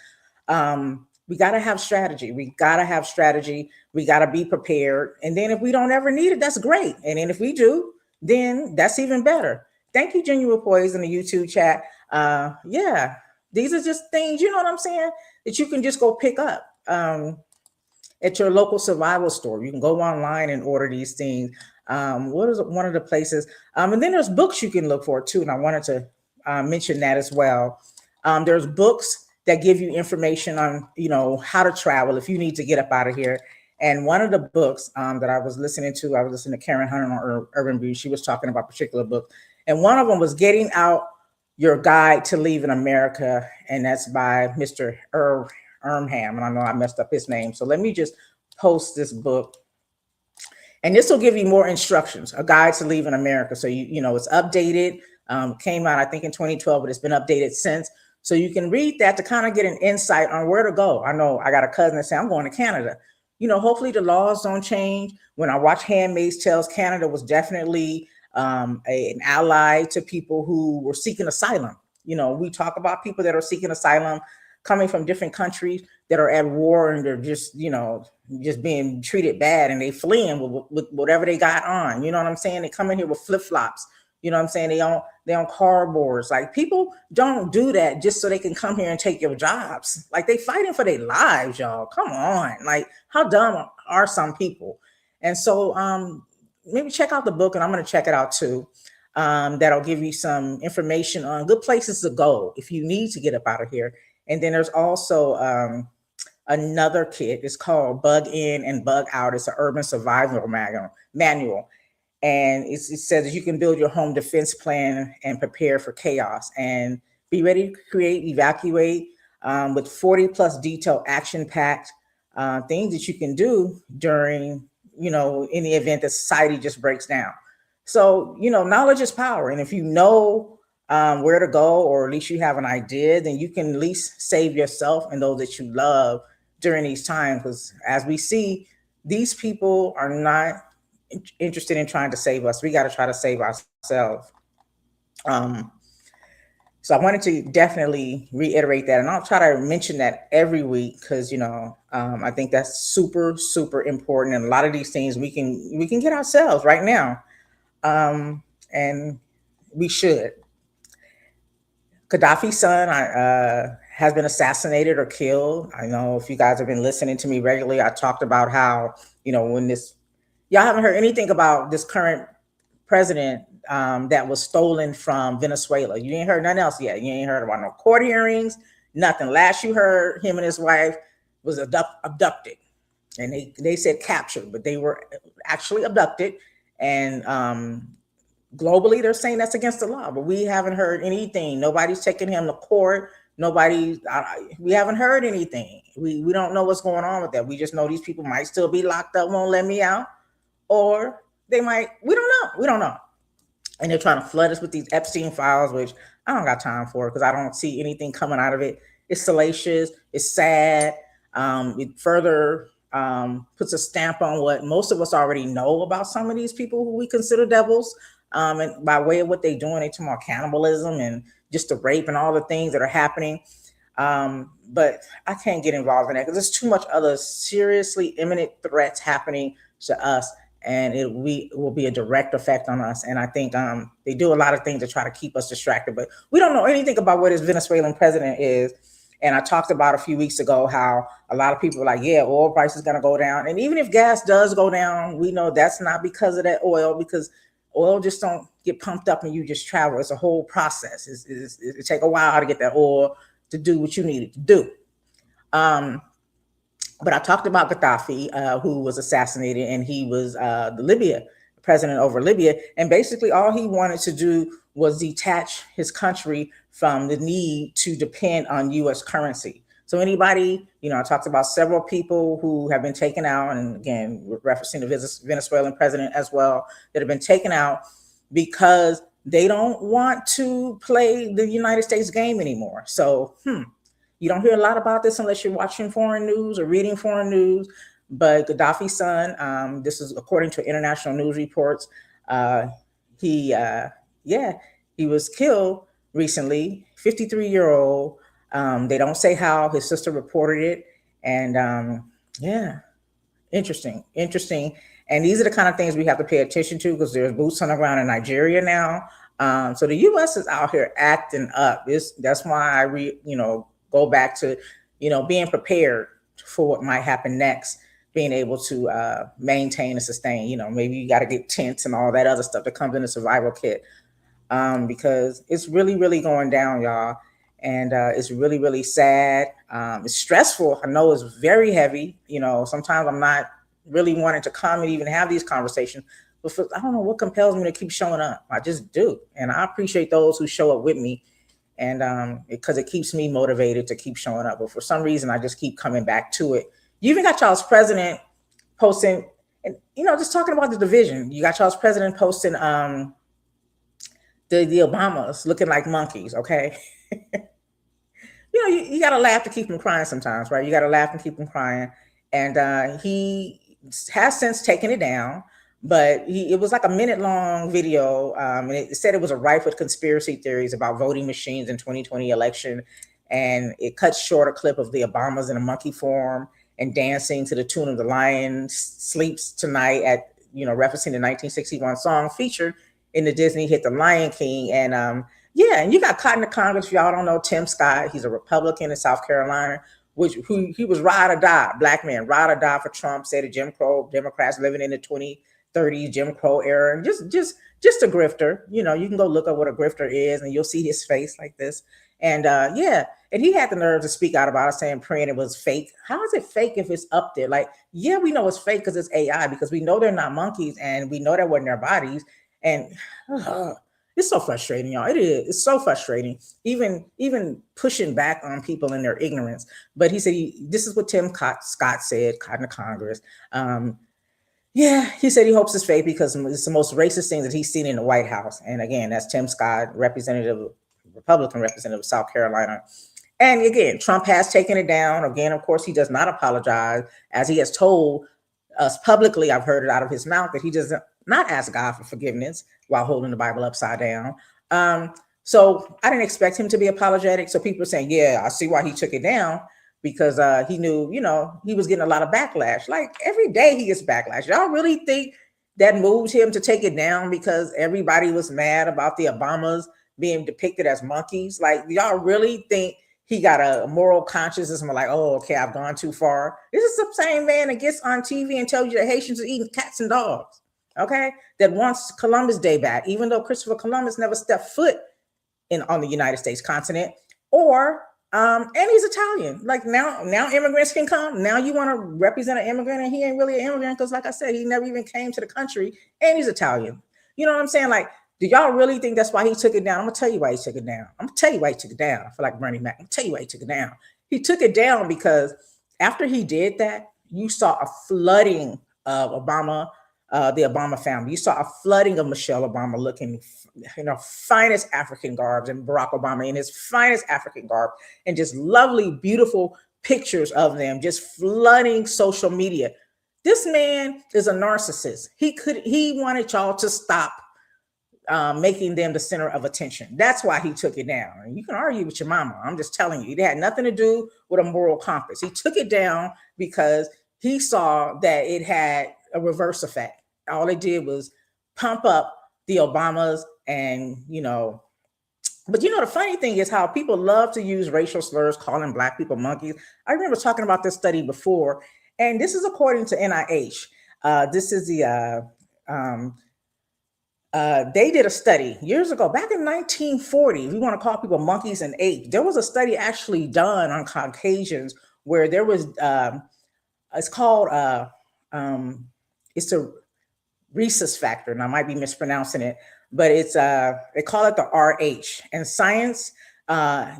We got to have strategy. We got to have strategy. We got to be prepared. And then if we don't ever need it, that's great. And then if we do, then that's even better. Thank you, Genuine Poise, in the YouTube chat. Yeah, these are just things, you know what I'm saying, that you can just go pick up at your local survival store. You can go online and order these things. What is one of the places? And then there's books you can look for too. And I wanted to mention that as well. There's books that give you information on, you know, how to travel if you need to get up out of here. And one of the books that I was listening to Karen Hunter on Urban Brew. She was talking about a particular book. And one of them was Getting Out, Your Guide to Leaving America. And that's by Mr. Ermham. And I know I messed up his name. So let me just post this book. And this will give you more instructions, a guide to leaving America. So, you know, it's updated, came out, I think, in 2012, but it's been updated since. So you can read that to kind of get an insight on where to go. I know I got a cousin that said, I'm going to Canada. You know, hopefully the laws don't change. When I watch Handmaid's Tales, Canada was definitely an ally to people who were seeking asylum. You know, we talk about people that are seeking asylum coming from different countries that are at war, and they're just, you know, just being treated bad, and they fleeing with whatever they got on. You know what I'm saying? They come in here with flip-flops. You know what I'm saying? They on cardboards. Like, people don't do that just so they can come here and take your jobs. Like, they fighting for their lives, y'all. Come on. Like, how dumb are some people? And so maybe check out the book, and I'm going to check it out too. That'll give you some information on good places to go if you need to get up out of here. And then there's also another kit. It's called Bug In and Bug Out. It's an urban survival manual. And it says that you can build your home defense plan and prepare for chaos, and be ready to create, evacuate, with 40 plus detailed action-packed things that you can do during, you know, in the event that society just breaks down. So, you know, knowledge is power. And if you know where to go, or at least you have an idea, then you can at least save yourself and those that you love during these times. Because as we see, these people are not interested in trying to save us. We got to try to save ourselves. So I wanted to definitely reiterate that, and I'll try to mention that every week, because, you know, I think that's super, super important. And a lot of these things we can get ourselves right now, and we should. Gaddafi's son has been assassinated or killed. I know if you guys have been listening to me regularly, I talked about how, you know, when y'all haven't heard anything about this current president that was stolen from Venezuela. You ain't heard nothing else yet. You ain't heard about no court hearings, nothing. Last you heard, him and his wife was abducted. And they said captured, but they were actually abducted. And globally, they're saying that's against the law, but we haven't heard anything. Nobody's taking him to court. We haven't heard anything. We don't know what's going on with that. We just know these people might still be locked up, won't let me out, or they might. We don't know. We don't know. And they're trying to flood us with these Epstein files, which I don't got time for because I don't see anything coming out of it. It's salacious. It's sad. It further puts a stamp on what most of us already know about some of these people who we consider devils. And by way of what they're doing, they talk about cannibalism and just the rape and all the things that are happening. But I can't get involved in that because there's too much other seriously imminent threats happening to us, and it will be a direct effect on us. And I think they do a lot of things to try to keep us distracted, but we don't know anything about what this Venezuelan president is. And I talked about a few weeks ago how a lot of people are like, yeah, oil price is going to go down. And even if gas does go down, we know that's not because of that oil, because oil just don't get pumped up and you just travel. It's a whole process. It take a while to get that oil to do what you need it to do. But I talked about Gaddafi, who was assassinated, and he was the president over Libya. And basically all he wanted to do was detach his country from the need to depend on U.S. currency. So anybody, I talked about several people who have been taken out, and again, referencing the Venezuelan president as well, that have been taken out because they don't want to play the United States game anymore. So, you don't hear a lot about this unless you're watching foreign news or reading foreign news. But Gaddafi's son, this is according to international news reports, he was killed recently, 53-year-old. They don't say how. His sister reported it. And interesting. And these are the kind of things we have to pay attention to because there's boots on the ground in Nigeria now. So the U.S. is out here acting up. That's why I go back to, being prepared for what might happen next, being able to maintain and sustain. Maybe you got to get tents and all that other stuff that comes in the survival kit, because it's really, really going down, y'all. And it's really, really sad. It's stressful. I know it's very heavy. Sometimes I'm not really wanting to come and even have these conversations, but I don't know what compels me to keep showing up. I just do. And I appreciate those who show up with me. And because it keeps me motivated to keep showing up. But for some reason, I just keep coming back to it. You even got y'all's president posting, and just talking about the division. You got y'all's president posting the Obamas looking like monkeys. Okay, you got to laugh to keep them crying sometimes, right? You got to laugh and keep them crying. And he has since taken it down. But it was like a minute-long video, and it said it was rife with conspiracy theories about voting machines in 2020 election. And it cut short a clip of the Obamas in a monkey form and dancing to the tune of "The Lion Sleeps Tonight" at, referencing the 1961 song featured in the Disney hit The Lion King. And and you got caught in the Congress. If y'all don't know Tim Scott, he's a Republican in South Carolina. He was ride or die, black man, ride or die for Trump, said the Jim Crow Democrats living in the 2030s Jim Crow era, and just a grifter. You can go look up what a grifter is, and you'll see his face like this. And and he had the nerve to speak out about it, saying praying it was fake. How is it fake if it's up there? Like, we know it's fake because it's AI, because we know they're not monkeys, and we know that wasn't their bodies. And it's so frustrating, y'all. It is. It's so frustrating, even pushing back on people in their ignorance. But he said this is what Tim Scott said in the Congress. He said he hopes it's fake because it's the most racist thing that he's seen in the White House. And again, that's Tim Scott, Republican representative of South Carolina. And again, Trump has taken it down. Again, of course, he does not apologize, as he has told us publicly. I've heard it out of his mouth that he does not ask God for forgiveness while holding the Bible upside down. So I didn't expect him to be apologetic. So people are saying, I see why he took it down, because he knew, he was getting a lot of backlash. Like every day he gets backlash. Y'all really think that moved him to take it down because everybody was mad about the Obamas being depicted as monkeys? Like, y'all really think he got a moral consciousness and like, oh, okay, I've gone too far? This is the same man that gets on TV and tells you that Haitians are eating cats and dogs, okay? That wants Columbus Day back, even though Christopher Columbus never stepped foot on the United States continent. And he's Italian. Like now immigrants can come. Now you want to represent an immigrant, and he ain't really an immigrant because, like I said, he never even came to the country, and he's Italian. You know what I'm saying? Like, Do y'all really think that's why he took it down? I'm gonna tell you why he took it down. I'm gonna tell you why he took it down. I feel like Bernie Mac. I'm gonna tell you why he took it down. He took it down because after he did that, you saw a flooding of Obama, the Obama family. You saw a flooding of Michelle Obama looking, finest African garbs, and Barack Obama in his finest African garb, and just lovely, beautiful pictures of them, just flooding social media. This man is a narcissist. He wanted y'all to stop making them the center of attention. That's why he took it down. And you can argue with your mama. I'm just telling you, it had nothing to do with a moral compass. He took it down because he saw that it had a reverse effect. All it did was pump up the Obamas and, but the funny thing is how people love to use racial slurs, calling Black people monkeys. I remember talking about this study before, and this is according to NIH. This is the they did a study years ago, back in 1940. If you want to call people monkeys and apes, there was a study actually done on Caucasians where there was, it's called, it's a rhesus factor, and I might be mispronouncing it, but it's, they call it the RH. And science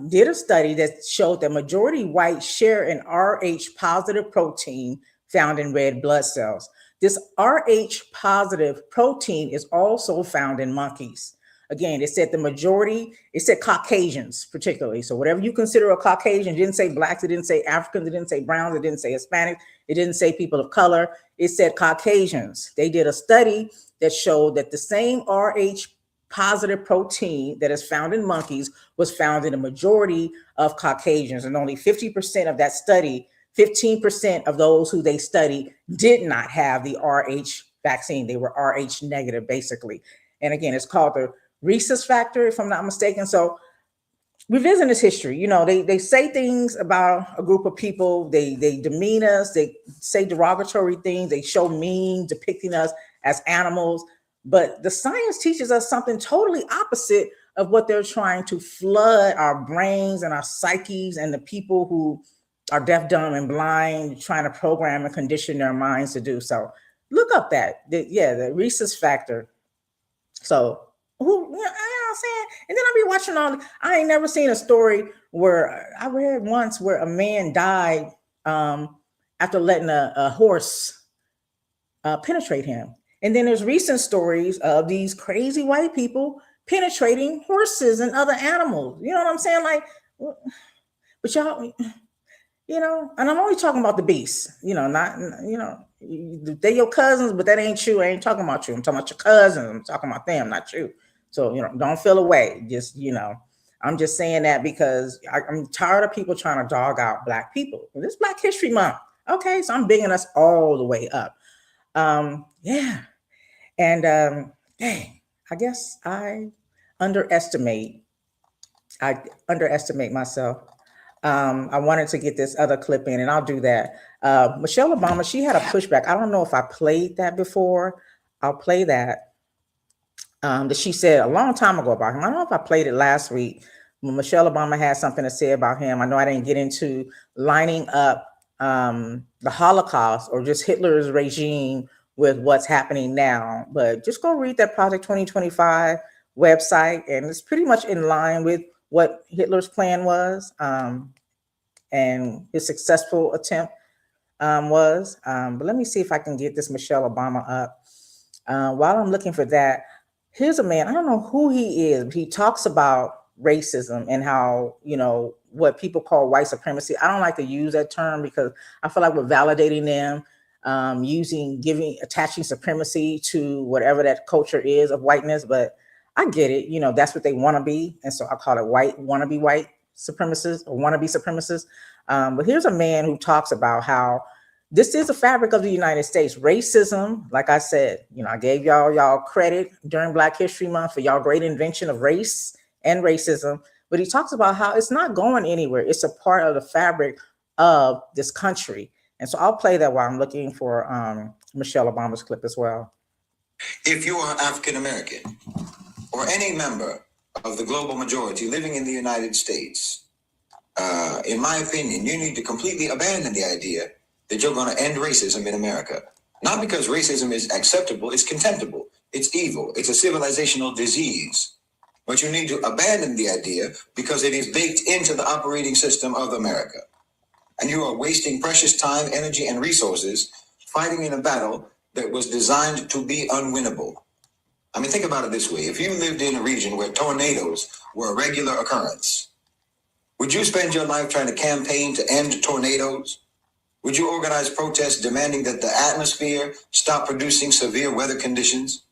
did a study that showed that majority whites share an RH positive protein found in red blood cells. This RH positive protein is also found in monkeys. Again, it said the majority, it said Caucasians particularly. So whatever you consider a Caucasian, it didn't say Blacks, it didn't say Africans, it didn't say Browns, it didn't say Hispanics, it didn't say people of color, it said Caucasians. They did a study that showed that the same RH positive protein that is found in monkeys was found in a majority of Caucasians, and only 50% of that study, 15% of those who they studied did not have the RH vaccine. They were RH negative, basically. And again, it's called the rhesus factor, if I'm not mistaken. So revision this history. They say things about a group of people. They demean us. They say derogatory things. They show memes depicting us as animals. But the science teaches us something totally opposite of what they're trying to flood our brains and our psyches and the people who are deaf, dumb, and blind, trying to program and condition their minds to do. So look up the rhesus factor. So you know what I'm saying? And then I'll be watching I ain't never seen a story where I read once where a man died after letting a horse penetrate him. And then there's recent stories of these crazy white people penetrating horses and other animals. You know what I'm saying? Like, but y'all, and I'm only talking about the beasts, they're your cousins, but that ain't you. I ain't talking about you. I'm talking about your cousins. I'm talking about them, not you. So, don't feel away. Just, I'm just saying that because I'm tired of people trying to dog out Black people. This Black History Month. Okay. So I'm bigging us all the way up. Yeah. And, dang, I guess I underestimate myself. I wanted to get this other clip in, and I'll do that. Michelle Obama, she had a pushback. I don't know if I played that before. I'll play that. That she said a long time ago about him. I don't know if I played it last week. When Michelle Obama had something to say about him. I know I didn't get into lining up the Holocaust or just Hitler's regime with what's happening now, but just go read that Project 2025 website, and it's pretty much in line with what Hitler's plan was, and his successful attempt was. But let me see if I can get this Michelle Obama up. While I'm looking for that, here's a man, I don't know who he is, but he talks about racism and how, what people call white supremacy. I don't like to use that term because I feel like we're validating them, attaching supremacy to whatever that culture is of whiteness, but I get it. That's what they want to be. And so I call it wannabe white supremacists or wannabe supremacists. But here's a man who talks about how this is the fabric of the United States. Racism, like I said, I gave y'all credit during Black History Month for y'all great invention of race and racism. But he talks about how it's not going anywhere. It's a part of the fabric of this country. And so I'll play that while I'm looking for Michelle Obama's clip as well. If you are African American or any member of the global majority living in the United States, in my opinion, you need to completely abandon the idea that you're going to end racism in America. Not because racism is acceptable, it's contemptible. It's evil. It's a civilizational disease. But you need to abandon the idea because it is baked into the operating system of America. And you are wasting precious time, energy, and resources fighting in a battle that was designed to be unwinnable. I mean, think about it this way. If you lived in a region where tornadoes were a regular occurrence, would you spend your life trying to campaign to end tornadoes? Would you organize protests demanding that the atmosphere stop producing severe weather conditions?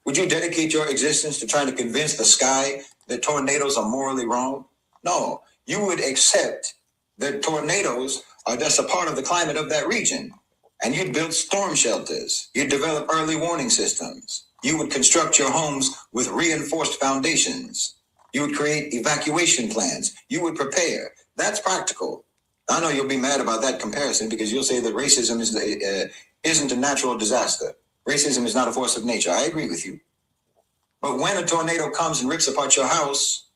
Would you dedicate your existence to trying to convince the sky that tornadoes are morally wrong? No, you would accept that tornadoes are just a part of the climate of that region. And you'd build storm shelters. You'd develop early warning systems. You would construct your homes with reinforced foundations. You would create evacuation plans. You would prepare. That's practical. I know you'll be mad about that comparison because you'll say that racism isn't a natural disaster. Racism is not a force of nature. I agree with you. But when a tornado comes and rips apart your house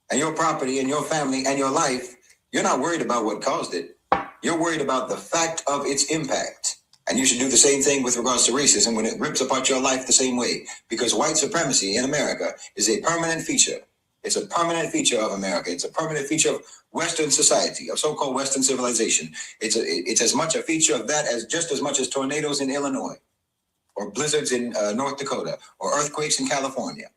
and your property and your family and your life, you're not worried about what caused it. You're worried about the fact of its impact. And you should do the same thing with regards to racism when it rips apart your life the same way. Because white supremacy in America is a permanent feature. It's a permanent feature of America. It's a permanent feature of Western society, of so-called Western civilization. It's as much a feature of that as just as much as tornadoes in Illinois, or blizzards in North Dakota, or earthquakes in California.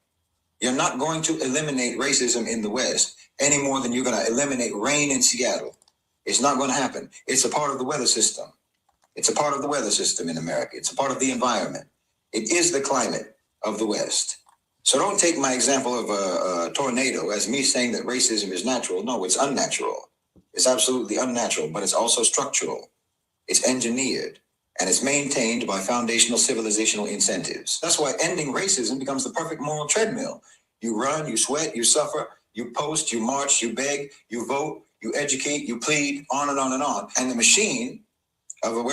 You're not going to eliminate racism in the West any more than you're going to eliminate rain in Seattle. It's not going to happen. It's a part of the weather system. It's a part of the weather system in America. It's a part of the environment. It is the climate of the West. So don't take my example of a tornado as me saying that racism is natural. No, it's unnatural. It's absolutely unnatural, but it's also structural. It's engineered, and it's maintained by foundational civilizational incentives. That's why ending racism becomes the perfect moral treadmill. You run, you sweat, you suffer, you post, you march, you beg, you vote, you educate, you plead, on and on and on. And the machine of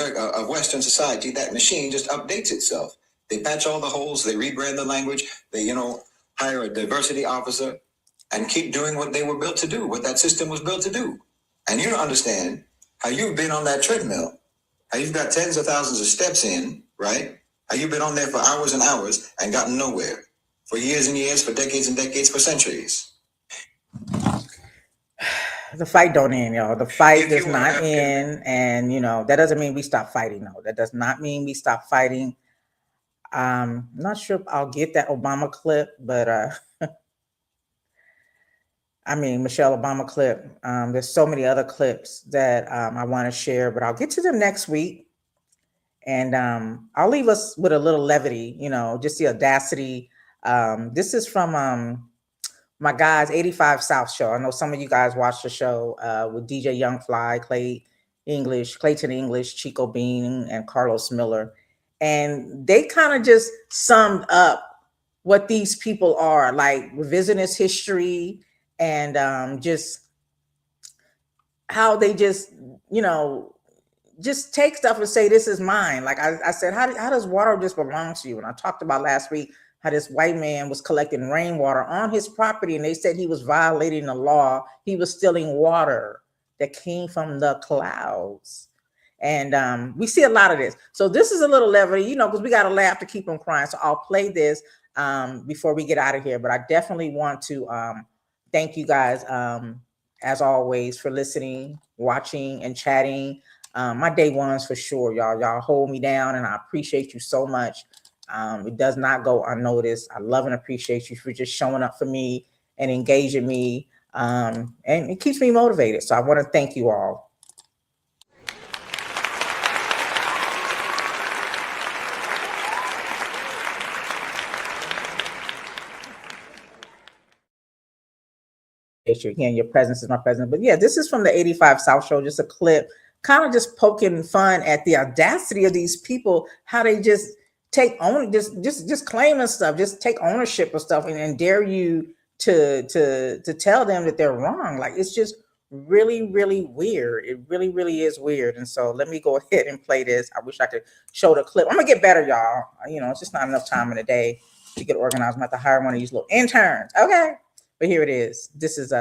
Western society, that machine just updates itself. They patch all the holes, they rebrand the language, they, hire a diversity officer and keep doing what they were built to do, what that system was built to do. And you don't understand how you've been on that treadmill, how you've got tens of thousands of steps in, right? How you've been on there for hours and hours and gotten nowhere for years and years, for decades and decades, for centuries. The fight don't end, y'all. The fight does not end. And, that doesn't mean we stop fighting. No, that does not mean we stop fighting. I'm not sure if I'll get that Obama clip, but Michelle Obama clip. There's so many other clips that I want to share, but I'll get to them next week. And I'll leave us with a little levity, just the audacity. This is from my guys, 85 South show. I know some of you guys watch the show with DJ Young Fly, Clayton English, Chico Bean, and Carlos Miller. And they kind of just summed up what these people are, like revisionist history and just how they just take stuff and say, this is mine. Like I said, how does water just belong to you? And I talked about last week how this white man was collecting rainwater on his property, and they said he was violating the law. He was stealing water that came from the clouds. And we see a lot of this. So this is a little levity, because we got to laugh to keep them crying. So I'll play this before we get out of here. But I definitely want to thank you guys, as always, for listening, watching, and chatting. My day ones for sure, y'all. Y'all hold me down, and I appreciate you so much. It does not go unnoticed. I love and appreciate you for just showing up for me and engaging me. And it keeps me motivated. So I want to thank you all. Again, your presence is my presence. But yeah, this is from the 85 South show, just a clip, kind of just poking fun at the audacity of these people, how they just take on just claiming stuff, just take ownership of stuff and dare you to tell them that they're wrong. Like, it's just really, really weird. It really, really is weird. And so let me go ahead and play this. I wish I could show the clip. I'm gonna get better, y'all. It's just not enough time in the day to get organized. I'm gonna have to hire one of these little interns. Okay. But here it is. This is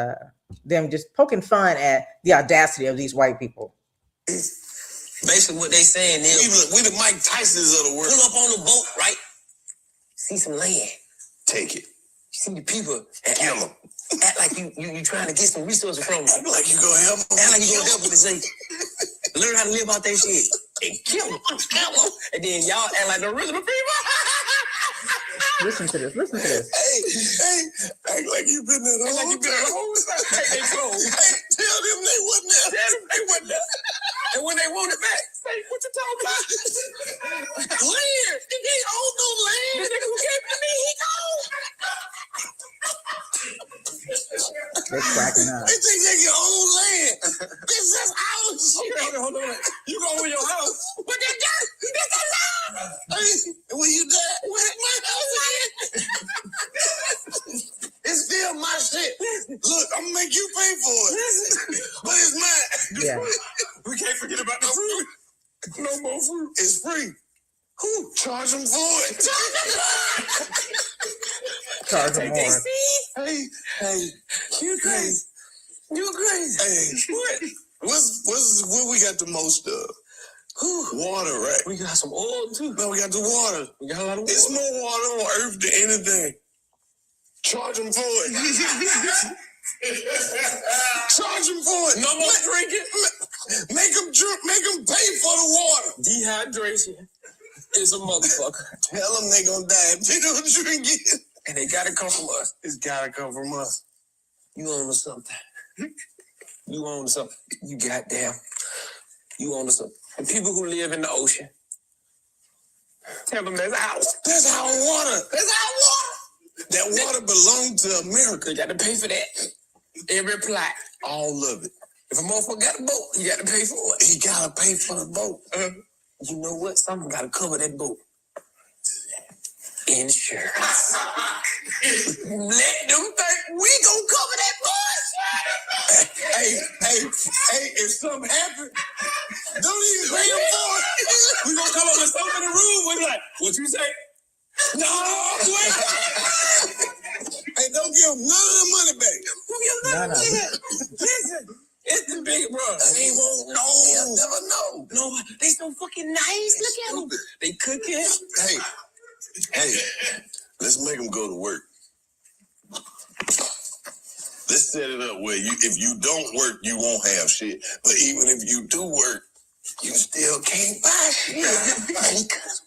them just poking fun at the audacity of these white people. Basically what they saying is, we the Mike Tysons of the world. Pull up on the boat, right? see some land. Take it. You see the people and Kill them. act like you trying to get some resources from them. Act like you gonna help them. Act like you gonna help them and say, learn how to live out that shit. And kill them. And then y'all act like the original people. Listen to this. Listen to this. Hey, act like you been there the Act like whole you been there the time. whole time. Hey, they close. Hey, tell them they wasn't there. Tell them they wasn't there. And when they want it back, say, what you talking about? Land. They own no land. The nigga who gave it to me, he gone. They're cracking up. They think they can own land. This is our shit. Okay, hold on. You gonna own your house. But they got this allowed. Hey, when you die, where's my house again? It's still my shit. Look, I'm gonna make you pay for it. But it's mine. Yeah. We can't forget about no fruit. No more fruit. It's free. Who? Charge them for it. Charge them more. Hey, You crazy. You crazy. hey. What we got the most of? Water, right? We got some oil too. No, we got the water. We got a lot of It's water. more water on Earth than anything. Charge them for it. Charge them for it. No more drinking. Make them drink. Make them pay for the water. Dehydration is a motherfucker. Tell them they gonna die if they don't drink it. And they gotta come from us. It's gotta come from us. You own something. You own something. You goddamn. You own something. And people who live in the ocean, tell them that's ours. That's our water. That's our water. That water belongs to America. You gotta pay for that. Every plot. All of it. If a motherfucker got a boat, you gotta pay for it. He gotta pay for the boat. You know what? Someone gotta cover that boat. Insurance. Let them think we gonna cover that bullshit. Hey, if something happens, don't even pay him for it. We gonna come up with something in the room. We be like, what you say? No, wait. Hey, don't give him none of the money back. No. Listen, it's the big bro. They won't know. They'll never know. No, they so fucking nice. Look at them. They cooking. Hey, let's make them go to work. Let's set it up where if you don't work, you won't have shit. But even if you do work, you still can't buy shit. Because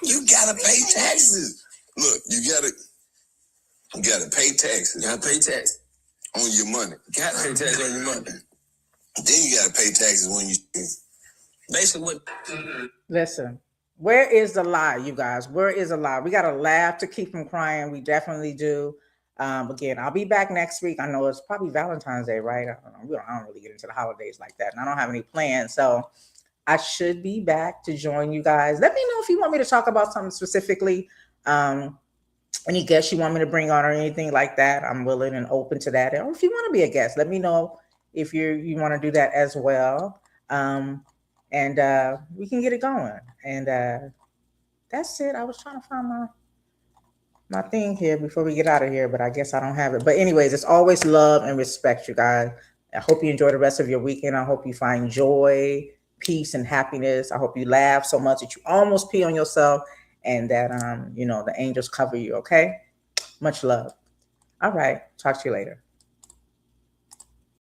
you gotta pay taxes. Look, you gotta pay taxes. You gotta pay tax. On your money. You gotta pay tax on your money. Then you gotta pay taxes when you. Basically, what? Listen, where is the lie, you guys? Where is the lie? We got to laugh to keep from crying. We definitely do. Again, I'll be back next week. I know it's probably Valentine's Day, right? I don't really get into the holidays like that, and I don't have any plans. So I should be back to join you guys. Let me know if you want me to talk about something specifically. Any guests you want me to bring on or anything like that, I'm willing and open to that. Or if you want to be a guest, let me know if you want to do that as well. And we can get it going. And that's it. I was trying to find my thing here before we get out of here, but I guess I don't have it. But anyways, it's always love and respect, you guys. I hope you enjoy the rest of your weekend. I hope you find joy, peace, and happiness. I hope you laugh so much that you almost pee on yourself, and that the angels cover you. Okay, much love. All right, talk to you later.